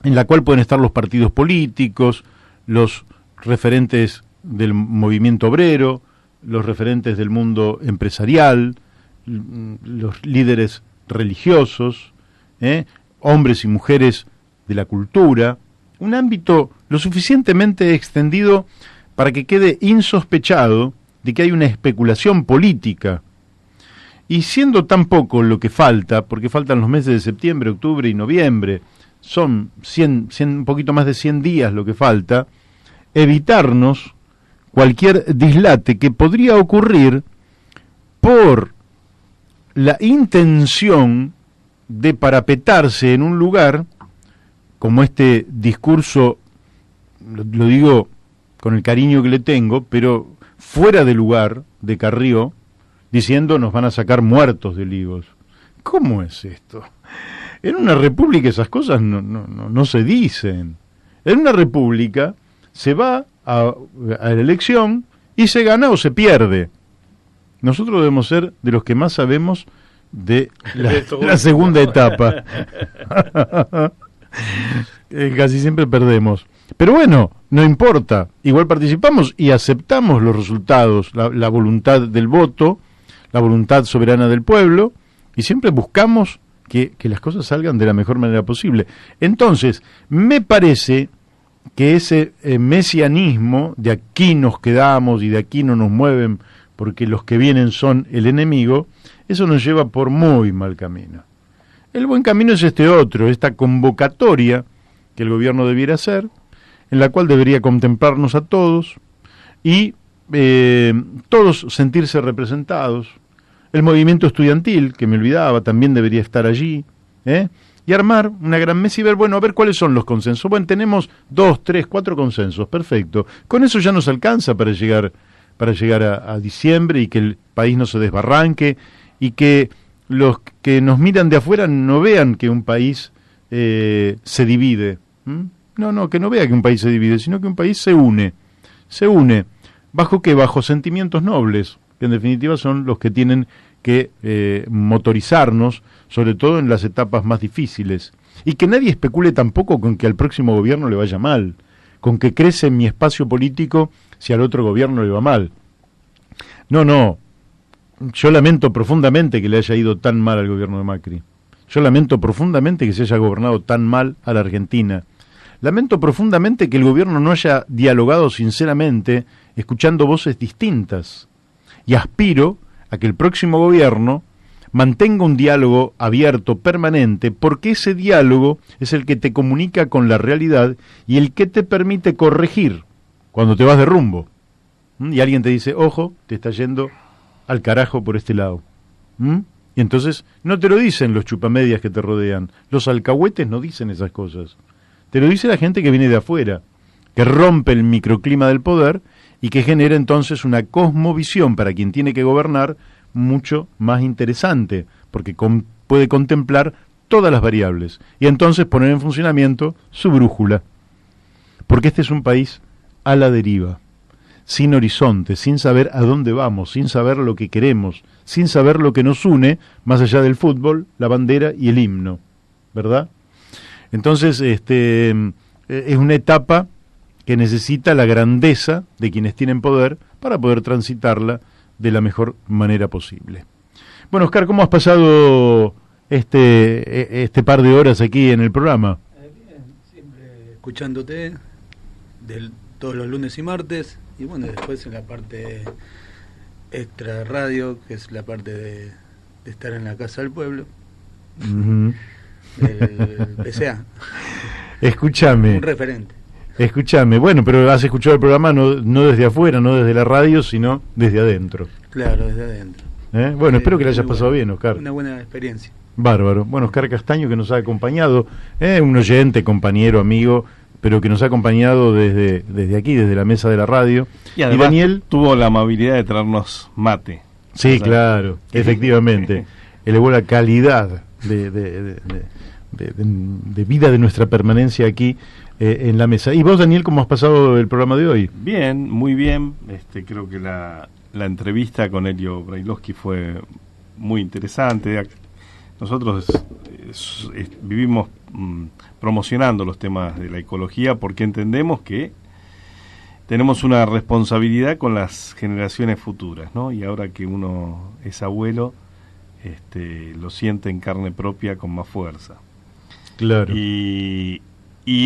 en la cual pueden estar los partidos políticos, los referentes del movimiento obrero, los referentes del mundo empresarial, los líderes religiosos, hombres y mujeres de la cultura, un ámbito lo suficientemente extendido para que quede insospechado de que hay una especulación política. Y siendo tan poco lo que falta, porque faltan los meses de septiembre, octubre y noviembre, son 100, un poquito más de 100 días lo que falta, evitarnos cualquier dislate que podría ocurrir por la intención de parapetarse en un lugar, como este discurso, lo digo con el cariño que le tengo, pero fuera de lugar, de Carrió, diciendo nos van a sacar muertos de Ligos. ¿Cómo es esto? En una república esas cosas no se dicen. En una república se va a la elección y se gana o se pierde. Nosotros debemos ser de los que más sabemos de la segunda etapa. Casi siempre perdemos. Pero bueno, no importa. Igual participamos y aceptamos los resultados, la voluntad del voto, la voluntad soberana del pueblo, y siempre buscamos que las cosas salgan de la mejor manera posible. Entonces, me parece que ese mesianismo de aquí nos quedamos y de aquí no nos mueven porque los que vienen son el enemigo, eso nos lleva por muy mal camino. El buen camino es este otro, esta convocatoria que el gobierno debiera hacer, en la cual debería contemplarnos a todos y todos sentirse representados. El movimiento estudiantil, que me olvidaba, también debería estar allí, y armar una gran mesa y ver, bueno, a ver cuáles son los consensos. Bueno, tenemos 2, 3, 4 consensos, perfecto. Con eso ya nos alcanza para llegar a diciembre y que el país no se desbarranque y que los que nos miran de afuera no vean que un país se divide. No, que no vea que un país se divide, sino que un país se une. Se une. ¿Bajo qué? Bajo sentimientos nobles, que en definitiva son los que tienen que motorizarnos, sobre todo en las etapas más difíciles. Y que nadie especule tampoco con que al próximo gobierno le vaya mal, con que crece mi espacio político si al otro gobierno le va mal. No, yo lamento profundamente que le haya ido tan mal al gobierno de Macri. Yo lamento profundamente que se haya gobernado tan mal a la Argentina. Lamento profundamente que el gobierno no haya dialogado sinceramente, escuchando voces distintas. Y aspiro a que el próximo gobierno mantenga un diálogo abierto, permanente, porque ese diálogo es el que te comunica con la realidad y el que te permite corregir cuando te vas de rumbo. Y alguien te dice, ojo, te está yendo al carajo por este lado. Y entonces no te lo dicen los chupamedias que te rodean, los alcahuetes no dicen esas cosas. Te lo dice la gente que viene de afuera, que rompe el microclima del poder y que genera entonces una cosmovisión para quien tiene que gobernar mucho más interesante, porque puede contemplar todas las variables y entonces poner en funcionamiento su brújula. Porque este es un país a la deriva, sin horizonte, sin saber a dónde vamos, sin saber lo que queremos, sin saber lo que nos une, más allá del fútbol, la bandera y el himno, ¿verdad? Entonces, es una etapa que necesita la grandeza de quienes tienen poder para poder transitarla de la mejor manera posible. Bueno, Oscar, ¿cómo has pasado este par de horas aquí en el programa? Bien, siempre escuchándote todos los lunes y martes, y bueno, después en la parte extra radio, que es la parte de estar en la Casa del Pueblo. Uh-huh. El PCA. Escúchame. Un referente. Escúchame, bueno, pero has escuchado el programa no desde afuera, no desde la radio, sino desde adentro. Claro, desde adentro. Bueno, espero que le hayas pasado bien, Oscar. Una buena experiencia. Bárbaro. Bueno, Oscar Castaño, que nos ha acompañado, un oyente, compañero, amigo, pero que nos ha acompañado desde aquí, desde la mesa de la radio. Y además Daniel tuvo la amabilidad de traernos mate. Sí, o sea, claro, efectivamente. Elevó la calidad de vida de nuestra permanencia aquí en la mesa. ¿Y vos, Daniel, cómo has pasado el programa de hoy? Bien, muy bien. Creo que la entrevista con Elio Brailovsky fue muy interesante. Nosotros vivimos promocionando los temas de la ecología porque entendemos que tenemos una responsabilidad con las generaciones futuras, ¿no? Y ahora que uno es abuelo, lo siente en carne propia con más fuerza. Claro. Y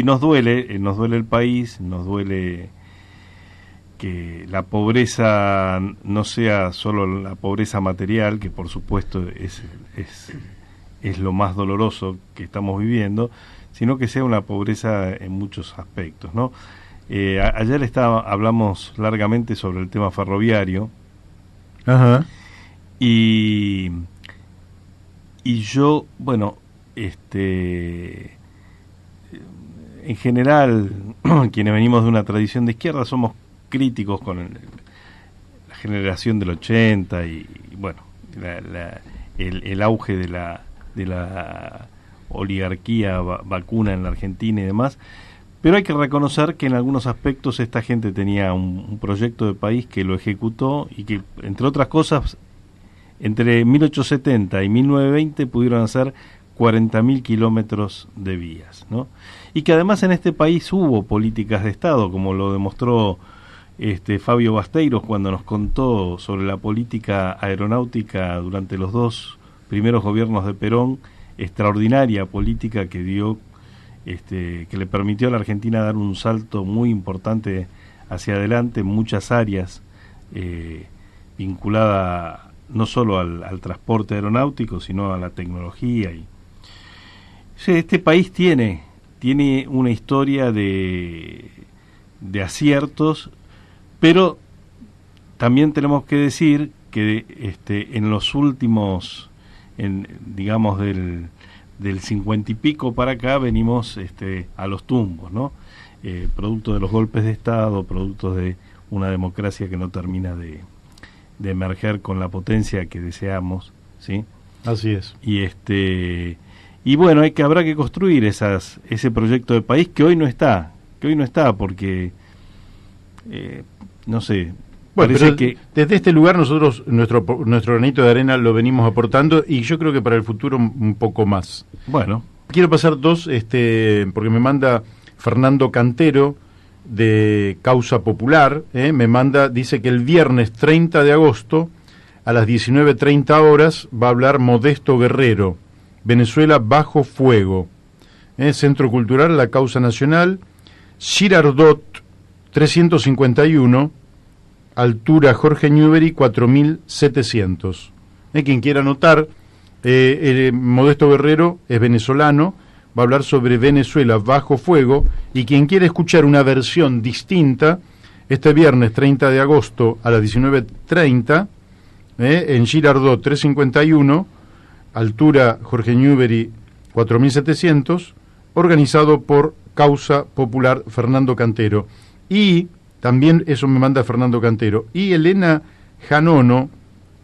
nos duele el país, nos duele que la pobreza no sea solo la pobreza material, que por supuesto es lo más doloroso que estamos viviendo, sino que sea una pobreza en muchos aspectos, ¿no? Ayer hablamos largamente sobre el tema ferroviario. Ajá. Y yo, bueno, en general, quienes venimos de una tradición de izquierda somos críticos con la generación del 80 y bueno, el auge de la oligarquía vacuna en la Argentina y demás. Pero hay que reconocer que en algunos aspectos esta gente tenía un proyecto de país que lo ejecutó y que, entre otras cosas, entre 1870 y 1920 pudieron hacer 40.000 kilómetros de vías, ¿no? Y que además en este país hubo políticas de Estado, como lo demostró Fabio Basteiros cuando nos contó sobre la política aeronáutica durante los 2 primeros gobiernos de Perón, extraordinaria política que dio que le permitió a la Argentina dar un salto muy importante hacia adelante en muchas áreas, vinculada no solo al transporte aeronáutico, sino a la tecnología. Sí, este país tiene una historia de aciertos, pero también tenemos que decir que en los últimos, digamos del 50 y pico para acá venimos a los tumbos, ¿no? Producto de los golpes de Estado, producto de una democracia que no termina de emerger con la potencia que deseamos, ¿sí? Así es. Y bueno, habrá que construir ese proyecto de país que hoy no está porque no sé. Bueno, pero que desde este lugar nosotros nuestro granito de arena lo venimos aportando y yo creo que para el futuro un poco más. Bueno, quiero pasar 2 porque me manda Fernando Cantero de Causa Popular, dice que el viernes 30 de agosto a las 19:30 horas va a hablar Modesto Guerrero, Venezuela bajo fuego. Centro Cultural La Causa Nacional, Girardot 351, altura Jorge Newbery 4700. Quien quiera anotar, Modesto Guerrero es venezolano, va a hablar sobre Venezuela bajo fuego, y quien quiera escuchar una versión distinta, este viernes 30 de agosto a las 19:30, en Girardot 351, altura Jorge Newbery 4700, organizado por Causa Popular Fernando Cantero. Y también eso me manda Fernando Cantero. Y Elena Janono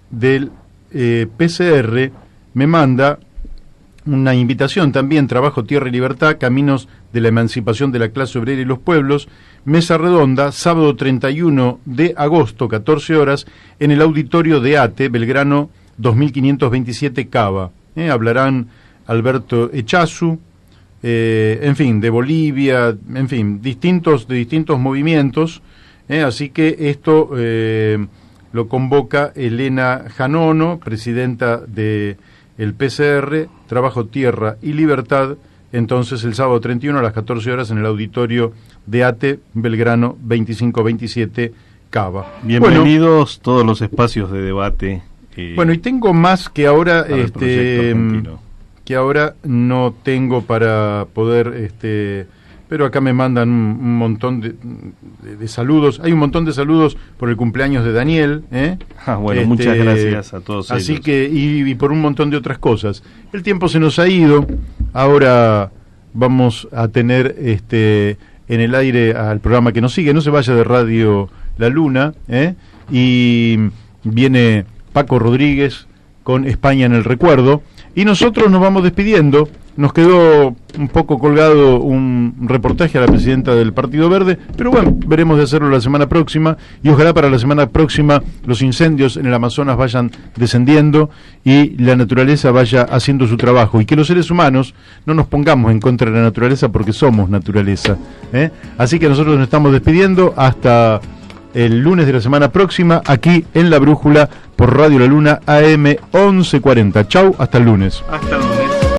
del PCR me manda una invitación también, Trabajo, Tierra y Libertad, Caminos de la Emancipación de la Clase Obrera y los Pueblos, mesa redonda, sábado 31 de agosto, 14 horas, en el auditorio de ATE, Belgrano 2527 Cava. Hablarán Alberto Echazu, en fin, de Bolivia, en fin, de distintos movimientos, así que esto lo convoca Elena Janono, presidenta de el PCR, Trabajo, Tierra y Libertad, entonces el sábado 31 a las 14 horas en el auditorio de ATE, Belgrano 2527 Cava. Bienvenidos todos los espacios de debate. Bueno, y tengo más que ahora que ahora no tengo para poder pero acá me mandan un montón de saludos. Hay un montón de saludos por el cumpleaños de Daniel. Bueno, muchas gracias a todos así ellos. Que, y por un montón de otras cosas. El tiempo se nos ha ido. Ahora vamos a tener en el aire al programa que nos sigue. No se vaya de Radio La Luna, y viene Paco Rodríguez con España en el recuerdo, y nosotros nos vamos despidiendo. Nos quedó un poco colgado un reportaje a la presidenta del Partido Verde, pero bueno, veremos de hacerlo la semana próxima, y ojalá para la semana próxima los incendios en el Amazonas vayan descendiendo y la naturaleza vaya haciendo su trabajo, y que los seres humanos no nos pongamos en contra de la naturaleza, porque somos naturaleza, Así que nosotros nos estamos despidiendo hasta el lunes de la semana próxima, aquí en La Brújula por Radio La Luna AM 1140. Chau, hasta el lunes. Hasta el lunes.